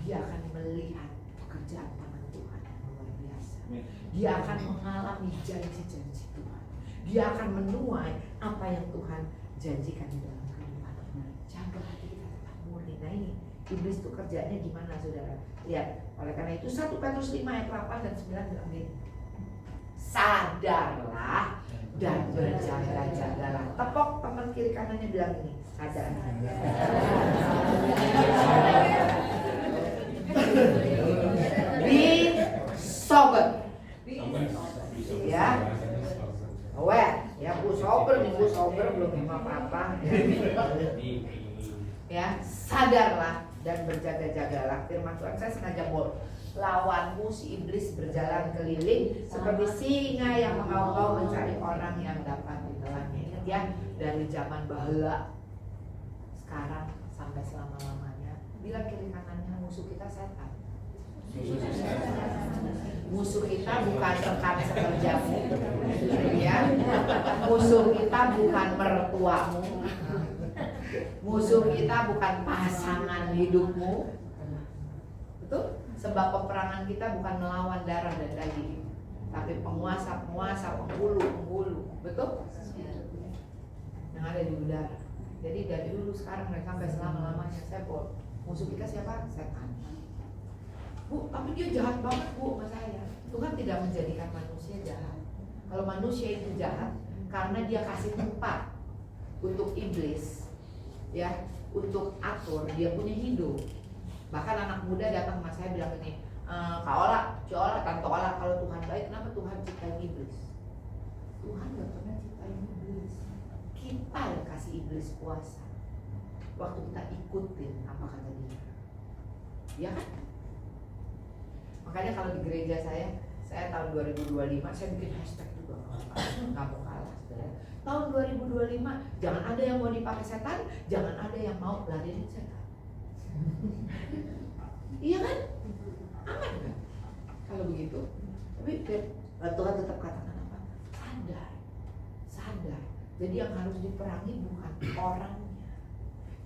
dia akan melihat pekerjaan tangan Tuhan yang luar biasa. Dia akan mengalami janji-janji Tuhan. Dia akan menuai apa yang Tuhan janjikan di dalam kehidupan. Jaga hati kita tetap murni. Nah ini iblis itu kerjanya gimana saudara? Lihat, oleh karena itu 1 Petrus 5 ayat 8 dan 9 bilang gini, sadarlah dan berjaga-jagalah. Tepok teman kiri kanannya bilang ini, sadar. Be sober. Ya, aware. Ya, bu sober belum apa-apa. Ya, sadarlah dan berjaga-jagalah. Firman Tuhan, saya sengaja mau lawanmu si iblis berjalan keliling seperti singa yang mengaum-ngaum mencari orang yang dapat ditelannya. Ingat ya, dari zaman baheula sekarang sampai selama-lamanya. Bilang kiri kanannya, musuh kita setan. Musuh kita bukan rekan sekerjamu, ya. Musuh kita bukan mertuamu. Musuh kita bukan pasangan hidupmu. Betul? Sebab peperangan kita bukan melawan darah dan daging, tapi penguasa-penguasa, penghulu. Betul? Yang ada di udara. Jadi dari dulu sekarang dan sampai selama-lamanya saya musuh kita siapa? Setan. Bu, tapi dia jahat banget bu sama saya. Tuhan tidak menjadikan manusia jahat. Kalau manusia itu jahat karena dia kasih tempat untuk iblis, ya, untuk atur dia punya hidup. Bahkan anak muda datang sama saya bilang ini, Kak Ola, Tante Ola, kalau Tuhan baik, kenapa Tuhan ciptain iblis? Tuhan gak pernah ciptain iblis. Kita yang kasih iblis kuasa. Waktu kita ikutin apa kata dia, ya kan? Makanya kalau di gereja saya tahun 2025 saya bikin hashtag juga, nggak mau kalah. Tahun 2025 jangan ada yang mau dipakai setan, jangan ada yang mau ladenin setan. Iya kan? Aman kan? Kalau begitu. Tapi Tuhan tetap katakan apa? Sadar. Jadi yang harus diperangi bukan orangnya,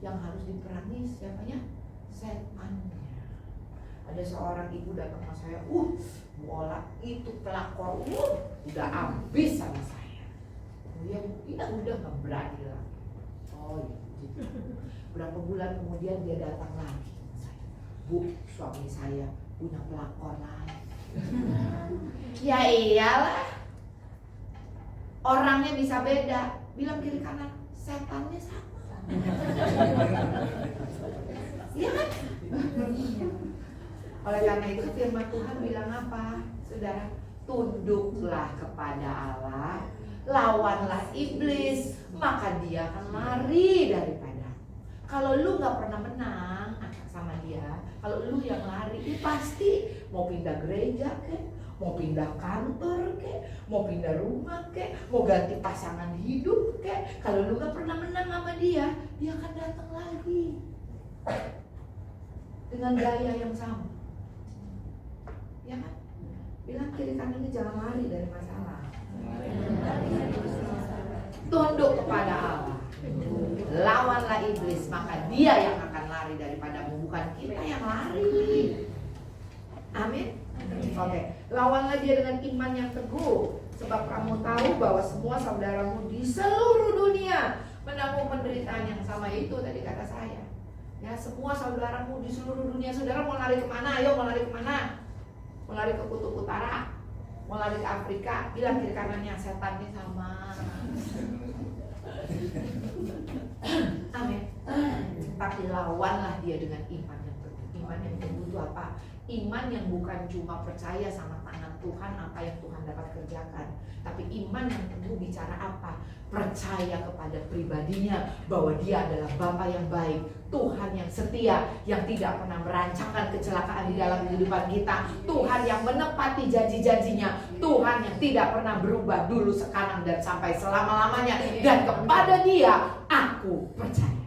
yang harus diperangi siapanya? Setannya. Ada seorang ibu datang sama saya, Bu Ola itu pelakor, udah habis sama saya. Dia udah nggak berani lagi. Oh iya, gitu. Berapa bulan kemudian dia datang lagi sama saya, Bu, suami saya punya pelakor lain. Ya iyalah, orangnya bisa beda. Bilang kiri kanan, setannya sama. Iya kan? Oleh karena itu firman Tuhan bilang apa? Saudara, tunduklah kepada Allah, lawanlah iblis, maka dia akan lari daripada. Kalau lu gak pernah menang sama dia, kalau lu yang lari, pasti mau pindah gereja kek, mau pindah kantor kek, mau pindah rumah kek, mau ganti pasangan hidup kek. Kalau lu gak pernah menang sama dia akan datang lagi dengan gaya yang sama. Ya kan? Bilang kiri kanannya jangan lari dari masalah. Tunduk kepada Allah, lawanlah iblis, maka dia yang akan lari daripadamu, bukan kita yang lari. Amin. Oke. Lawanlah dia dengan iman yang teguh, sebab kamu tahu bahwa semua saudaramu di seluruh dunia menanggung penderitaan yang sama. Itu tadi kata saya. Ya, semua saudaramu di seluruh dunia. Saudara mau lari kemana? Ayo, mau lari kemana? Mau lari ke kutub utara, mau lari ke Afrika, bilang kiri kanannya setannya sama. Amin. Tapi lawanlah dia dengan iman yang teguh. Iman yang tumbuh itu apa? Iman yang bukan cuma percaya sama tangan Tuhan, apa yang Tuhan dapat kerjakan, tapi iman yang tumbuh bicara apa? Percaya kepada pribadinya, bahwa dia adalah Bapa yang baik, Tuhan yang setia, yang tidak pernah merancangkan kecelakaan di dalam kehidupan kita, Tuhan yang menepati janji-janjinya, Tuhan yang tidak pernah berubah dulu, sekarang, dan sampai selama-lamanya. Dan kepada dia aku percaya.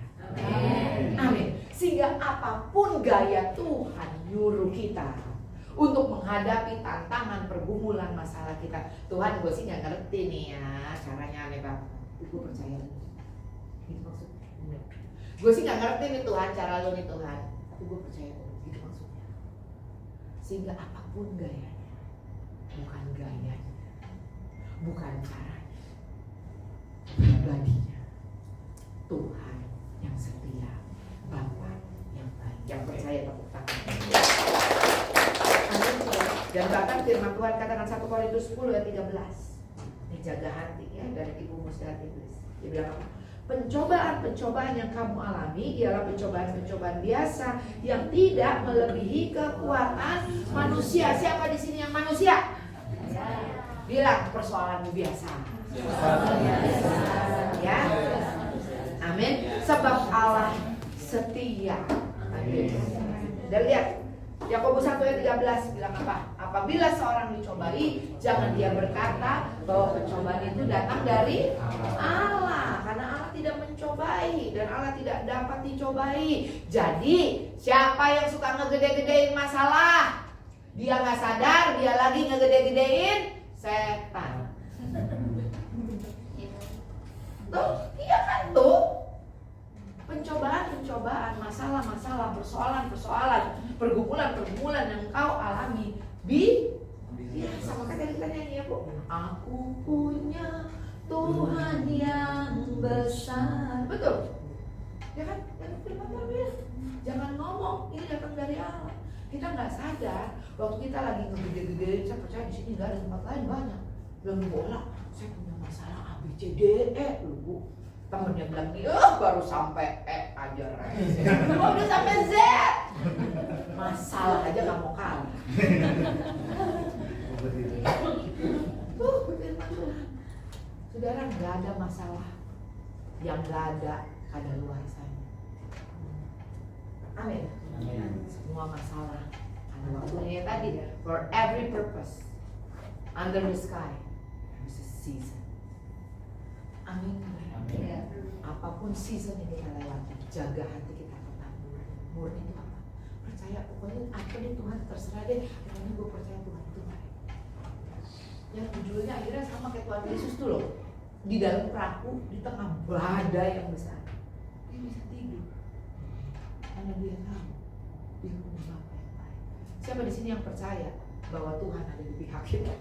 Amin. Sehingga apapun gaya Tuhan nyuruh kita untuk menghadapi tantangan, pergumulan, masalah kita, Tuhan, gue sih gak ngerti nih ya caranya aneh banget, gue percaya gitu maksudnya. Gue sih gak ngerti nih Tuhan cara lo nih Tuhan, tapi gue percaya gitu maksudnya. Sehingga apapun gayanya, bukan gayanya, bukan caranya, pribadinya, Tuhan yang setia, Bapa yang baik, yang percaya tepuk tangan. Dan bahkan firman Tuhan katakan 1 Korintus 10 ayat 13. Ini jaga hati ya dari tipu muslihat iblis. Dia bilang apa? Pencobaan-pencobaan yang kamu alami ialah pencobaan-pencobaan biasa yang tidak melebihi kekuatan manusia. Siapa di sini yang manusia? Bilang persoalanmu biasa. Ya. Amin. Sebab Allah setia. Dan lihat Yakobus 1 ayat 13 bilang apa? Apabila seorang dicobai, jangan dia berkata bahwa pencobaan itu datang dari Allah, karena Allah tidak mencobai dan Allah tidak dapat dicobai. Jadi siapa yang suka ngegede-gedein masalah, dia nggak sadar dia lagi ngegede-gedein setan. Tuh, iya kan tuh? Pencobaan-pencobaan, masalah-masalah, persoalan-persoalan, pergumulan-pergumulan yang kau alami biasa. Maka tadi kita nyanyi ya Bu, aku punya Tuhan yang besar. Betul? Ya kan? Jangan ngomong ini datang dari Allah. Kita nggak sadar waktu kita lagi ngegede-gedein. Saya percaya di sini nggak ada tempat lain banyak. Bilang bola, saya punya masalah A B C D E loh Bu. Temennya bilang, baru sampai E aja udah sampai Z. Masalah aja gak mau kalah. Saudara, gak ada masalah yang gak ada kadaluarsanya. Amin. Semua masalah ada waktunya tadi. For every purpose under the sky there's a season. Amin. Ya. Apapun season yang kita lewati, jaga hati kita tetap murni. Itu apa? Percaya pokoknya apa nih Tuhan, terserah deh. Pokoknya gue percaya Tuhan itu baik. Yang judulnya akhirnya sama kayak Tuhan Yesus tuh loh, di dalam perahu di tengah badai yang besar, dia bisa tidur karena dia tahu dia punya Bapa yang baik. Siapa di sini yang percaya bahwa Tuhan ada di pihak kita?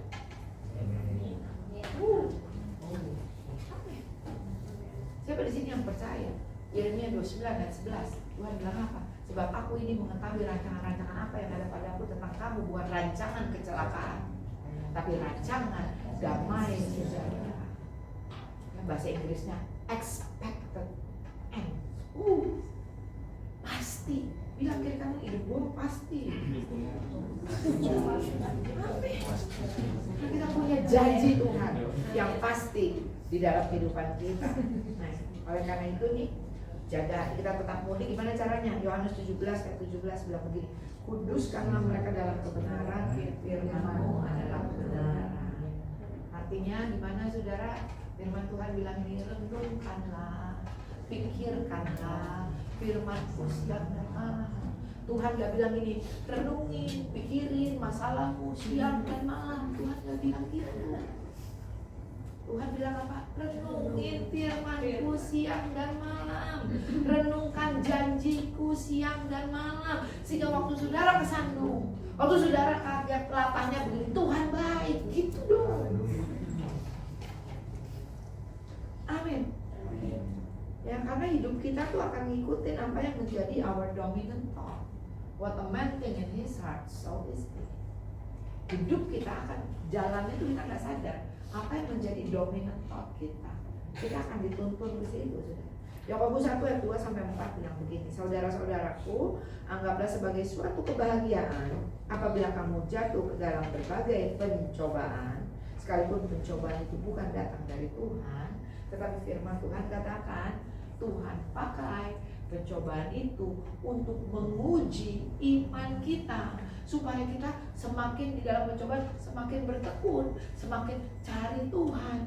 Siapa di sini yang percaya? Yeremia 29 ayat 11. Tuhan bilang apa? Sebab aku ini mengetahui rancangan-rancangan apa yang ada padaku tentang kamu, bukan rancangan kecelakaan, tapi rancangan damai sejahtera. Bahasa Inggrisnya expected end. Pasti. Bilang kiri kamu, hidup gue pasti. Kita punya janji Tuhan yang pasti di dalam kehidupan kita. Nah, oleh karena itu nih, jaga kita tetap murni. Gimana caranya? Yohanes 17 ayat 17 bilang begini, kuduskanlah mereka dalam kebenaran, firman-Mu adalah kebenaran. Artinya gimana saudara? Firman Tuhan bilang ini, renungkanlah, pikirkanlah firman-Ku siang dan malam. Tuhan gak bilang ini, renungin, pikirin masalahmu siang dan malam. Tuhan gak bilang gitu. Tuhan bilang apa? Renungin firman-Ku siang dan malam. Renungkan janjiku siang dan malam. Sehingga waktu saudara kesandung, waktu saudara kaget lapahnya begini, Tuhan baik, gitu dong. Amin. Ya, karena hidup kita tuh akan ngikutin apa yang menjadi our dominant thought. What a man think in his heart, so is he. Hidup kita akan jalannya tuh kita nggak sadar apa yang menjadi dominant thought kita. Kita akan dituntun ke situ, saudara. Yakobus 1 ayat 2 sampai 4 bilang begini, saudara-saudaraku, anggaplah sebagai suatu kebahagiaan apabila kamu jatuh ke dalam berbagai pencobaan, sekalipun pencobaan itu bukan datang dari Tuhan, tetapi firman Tuhan katakan Tuhan pakai pencobaan itu untuk menguji iman kita, supaya kita semakin di dalam pencobaan semakin bertekun, semakin cari Tuhan,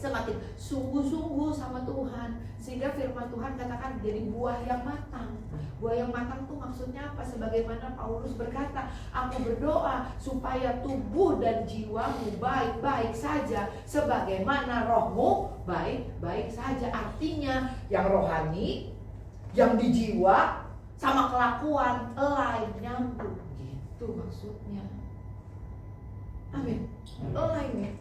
semakin sungguh-sungguh sama Tuhan, sehingga firman Tuhan katakan jadi buah yang matang. Buah yang matang tuh maksudnya apa? Sebagaimana Paulus berkata, aku berdoa supaya tubuh dan jiwamu baik-baik saja, sebagaimana rohmu baik-baik saja. Artinya yang rohani, yang di jiwa, sama kelakuan lain nyambung, gitu maksudnya. Amin. Lainnya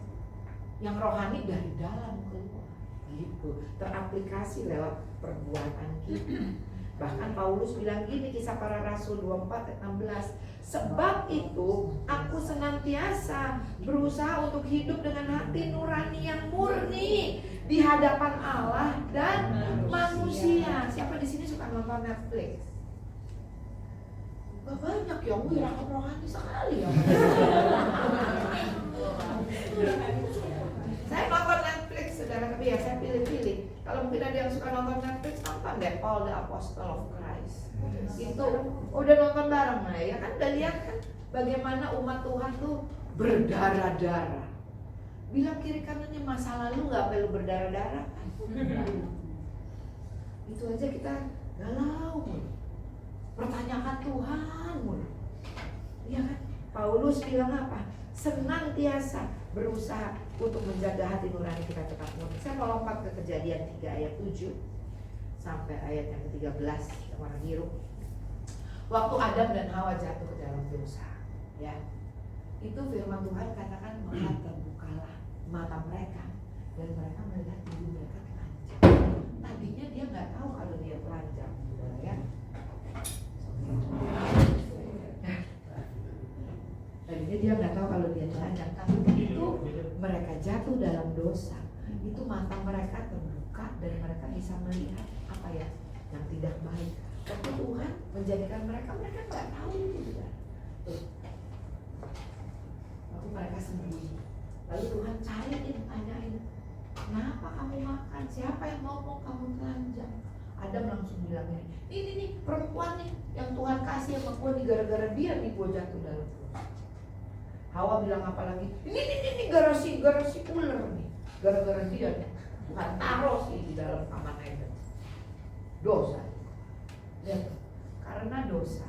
yang rohani dari dalam keluar, gitu, teraplikasi lewat perbuatan kita. Bahkan Paulus bilang gini, Kisah Para Rasul 24 ayat 16, sebab itu aku senantiasa berusaha untuk hidup dengan hati nurani yang murni di hadapan Allah dan manusia. Siapa di sini suka nonton Netflix? Gak banyak ya, wirakat rohani sekali ya. Saya nonton Netflix, saudara, tapi ya saya pilih-pilih. Kalau mungkin ada yang suka nonton Netflix, nonton deh Paul the Apostle of Christ. Itu udah nonton bareng lah ya kan, udah lihat kan bagaimana umat Tuhan tuh berdarah-darah. Bilang kiri kanannya masa lalu nggak perlu berdarah-darah kan? Itu aja kita galau, pertanyakan Tuhan, iya kan? Paulus bilang apa? Senantiasa berusaha untuk menjaga hati nurani kita tetap murni. Saya mau lompat ke Kejadian 3 ayat 7 sampai ayat yang ke-13 yang warna biru. Waktu Adam dan Hawa jatuh ke dalam dosa, ya, itu firman Tuhan katakan maka terbukalah mata mereka dan mereka melihat diri mereka telanjang. Tadinya dia nggak tahu kalau dia telanjang, ya. Tadinya dia nggak tahu kalau dia telanjang, tapi begitu mereka jatuh dalam dosa, itu mata mereka terbuka dan mereka bisa melihat apa ya yang tidak baik. Tapi Tuhan menjadikan mereka nggak tahu itu kan. Lalu mereka sembunyi. Lalu Tuhan cariin, tanyain, kenapa kamu makan? Siapa yang ngomong kamu telanjang? Adam langsung bilang ini nih perempuan nih yang Tuhan kasih sama gue nih, gara-gara dia nih gue jatuh dalam dosa. Hawa bilang apa lagi? Ini garasi ular nih, gara-gara dia nih Tuhan taruh sih di dalam taman Eden. Dosa. Lihat, karena dosa,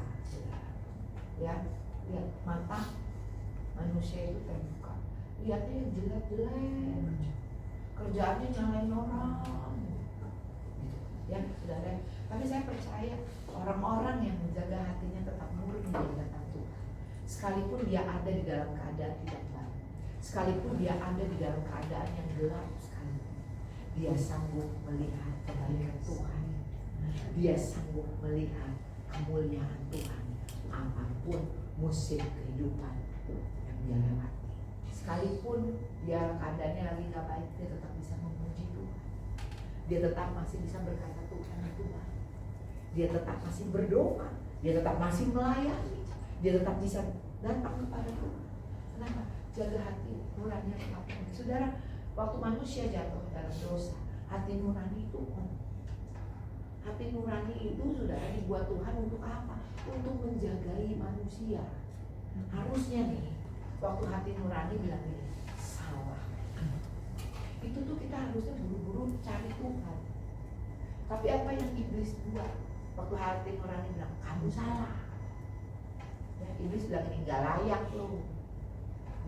ya, lihat mata manusia itu terbuka, lihatnya yang jelek-jelek, kerjaannya nyalain orang, ya, saudara. Tapi saya percaya orang-orang yang menjaga hatinya tetap murni di hadapan Tuhan, sekalipun dia ada di dalam keadaan tidak baik, sekalipun dia ada di dalam keadaan yang gelap sekalipun, dia sanggup melihat kebaikan Tuhan. Dia sanggup melihat kemuliaan Tuhan apapun musim kehidupan yang dia lewati. Sekalipun dia keadaannya lagi gak baik, dia tetap bisa memuji Tuhan. Dia tetap masih bisa berkata Tuhan itu baik. Dia tetap masih berdoa. Dia tetap masih melayani. Dia tetap bisa datang kepada Tuhan. Kenapa? Jaga hati nurani tetap murni. Saudara, waktu manusia jatuh dalam dosa, hati nurani itu hati nurani itu sudah dibuat Tuhan untuk apa? Untuk menjagai manusia. Harusnya nih, waktu hati nurani bilang gini, salah. Itu tuh kita harusnya buru-buru cari Tuhan. Tapi apa yang iblis buat? Waktu hati nurani bilang, kamu salah. Ya, iblis bilang ini gak layak lo,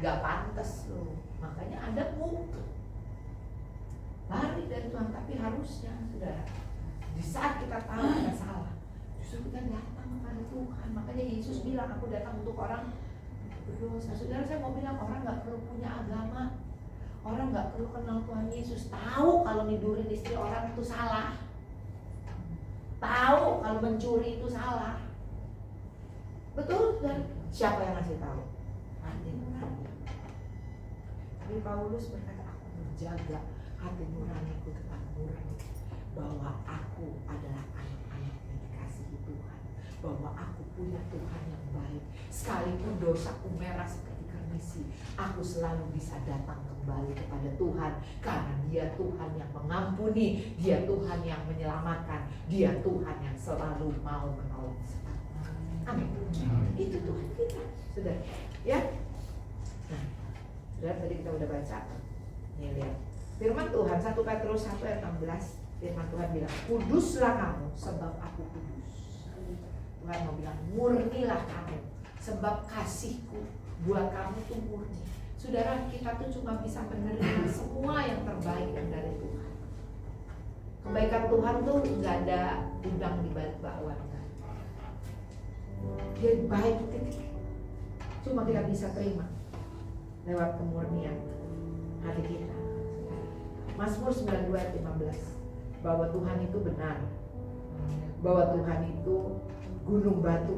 gak pantas lo. Makanya ada mungkin lari dari Tuhan. Tapi harusnya, saudara, di saat kita tahu kita salah, justru kita datang kepada Tuhan. Makanya Yesus bilang, aku datang untuk orang berdosa. Saudara, saya mau bilang, orang gak perlu punya agama, orang gak perlu kenal Tuhan Yesus. Tahu kalau nidurin istri orang itu salah, tahu kalau mencuri itu salah. Betul, dan siapa yang ngasih tahu? Hati nurani. Tapi Paulus berkata, aku menjaga hati nuraniku tetap murni. bahwa aku adalah anak-anak yang dikasihi Tuhan, bahwa aku punya Tuhan yang baik. Sekalipun dosaku merah seperti karnisi, aku selalu bisa datang kembali kepada Tuhan, karena Dia Tuhan yang mengampuni, Dia Tuhan yang menyelamatkan, Dia Tuhan yang selalu mau menolong. Amin. Itu Tuhan kita, sudah ya. Nah, sudah tadi kita udah baca. Nih lihat firman Tuhan 1 Petrus 1 ayat 16. Firman Tuhan bilang, kuduslah kamu sebab aku kudus. Tuhan mau bilang, murnilah kamu sebab kasihku buat kamu tuh murni. Saudara, kita tuh cuma bisa menerima semua yang terbaik dari Tuhan. Kebaikan Tuhan tuh nggak ada udang di balik bakwan. Dia baik, cuma kita bisa terima lewat kemurnian hati kita. Mazmur 92 ayat 15, bahwa Tuhan itu benar, bahwa Tuhan itu gunung batu,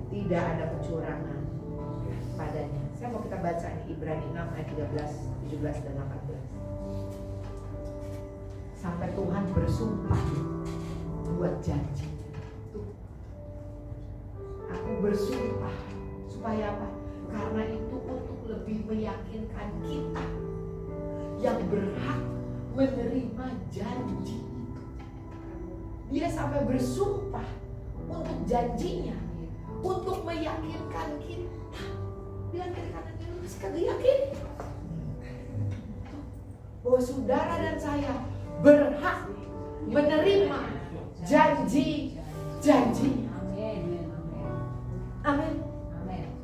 tidak ada kecurangan padanya. Saya mau kita baca nih Ibrani 6 ayat 13, 17 dan 18. Sampai Tuhan bersumpah buat janji. Aku bersumpah supaya apa? Karena itu untuk lebih meyakinkan kita yang berhak menerima janji. Dia sampai bersumpah untuk janjinya, untuk meyakinkan kita. Bilang kiri kanan dia, masih kagak yakin bahwa saudara dan saya berhak menerima janji-janji. Amin.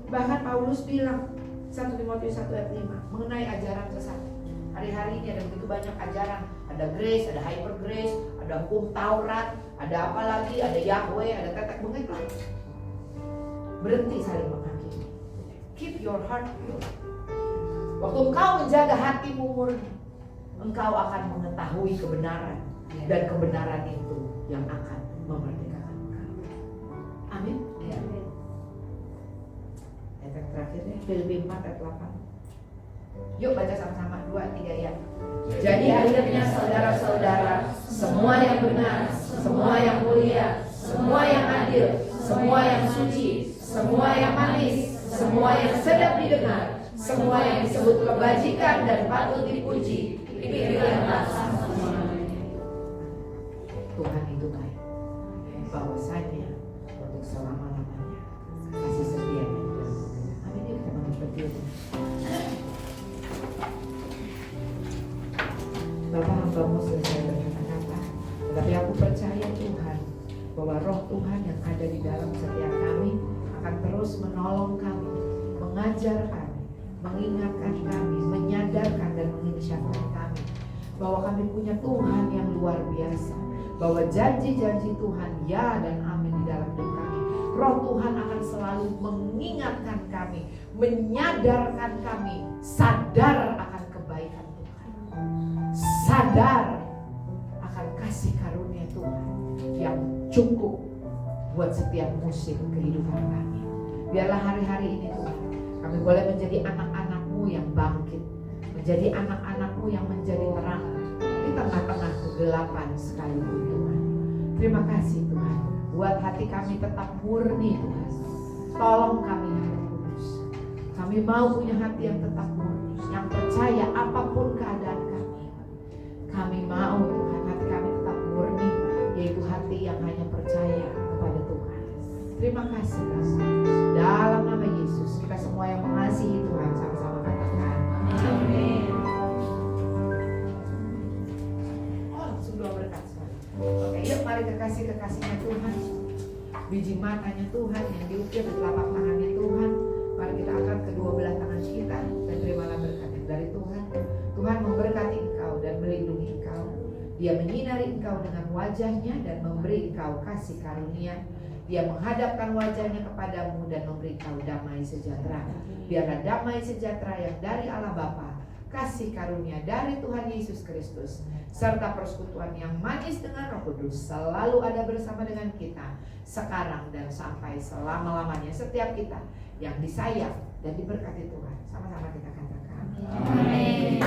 Bahkan Paulus bilang 1 Timotius 1 ayat 5 mengenai ajaran sesat. Hari-hari ini ada begitu banyak ajaran. Ada grace, ada hyper grace, ada hukum Taurat, ada apa lagi, ada Yahweh, ada tetek bengek lah. Berhenti saling menghakimi. Keep your heart pure. Waktu engkau menjaga hatimu murni, engkau akan mengetahui kebenaran, dan kebenaran itu yang akan memerdekakan engkau. Amin. Ayat yang terakhir ya, Filipi 4 ayat 8. Yuk baca sama-sama 2, 3 ya. Jadi akhirnya saudara-saudara, semua yang benar, semua yang mulia, semua yang adil, semua yang suci, semua yang manis, semua yang sedap didengar, semua yang disebut kebajikan dan patut dipuji, pikirkanlah Tuhan itu baik, bahwasanya untuk selama-lamanya kasih setianya. Amin. Yuk kita bangun berdiri. Bapak, hambamu selesai berkata-kata, tetapi aku percaya Tuhan bahwa roh Tuhan yang ada di dalam setiap kami akan terus menolong kami, mengajar kami, mengingatkan kami, menyadarkan dan menginsyafkan kami bahwa kami punya Tuhan yang luar biasa, bahwa janji-janji Tuhan ya dan amin di dalam hidup kami. Roh Tuhan akan selalu mengingatkan kami, menyadarkan kami, sadar akan kebaikan Tuhan, sadar akan kasih karunia Tuhan yang cukup buat setiap musim kehidupan kami. Biarlah hari-hari ini Tuhan, kami boleh menjadi anak-anak-Mu yang bangkit, menjadi anak-anak-Mu yang menjadi terang di tengah-tengah kegelapan sekalipun Tuhan. Terima kasih Tuhan, buat hati kami tetap murni Tuhan. Tolong kami yang kudus. Kami mau punya hati yang tetap murni, yang percaya apapun keadaan kami. Kami mau Tuhan hati kami tetap murni, yaitu hati yang hanya percaya kepada Tuhan. Terima kasih Tuhan. Dalam nama Yesus, kita semua yang mengasihi Tuhan sama-sama katakan amin. Oh, langsung doa berkat sekali. Oke, yuk mari kekasih-kekasihnya Tuhan, biji matanya Tuhan yang diukir di telapak tangannya Tuhan. Mari kita angkat kedua belah tangan kita dan terimalah berkat dari Tuhan. Tuhan memberkati engkau dan melindungi engkau. Dia menyinari engkau dengan wajahnya dan memberi engkau kasih karunia. Dia menghadapkan wajahnya kepadamu dan memberi engkau damai sejahtera. Biarlah damai sejahtera yang dari Allah Bapa, kasih karunia dari Tuhan Yesus Kristus, serta persekutuan yang manis dengan Roh Kudus selalu ada bersama dengan kita sekarang dan sampai selama-lamanya. Setiap kita yang disayang dan diberkati Tuhan, sama-sama kita katakan amin.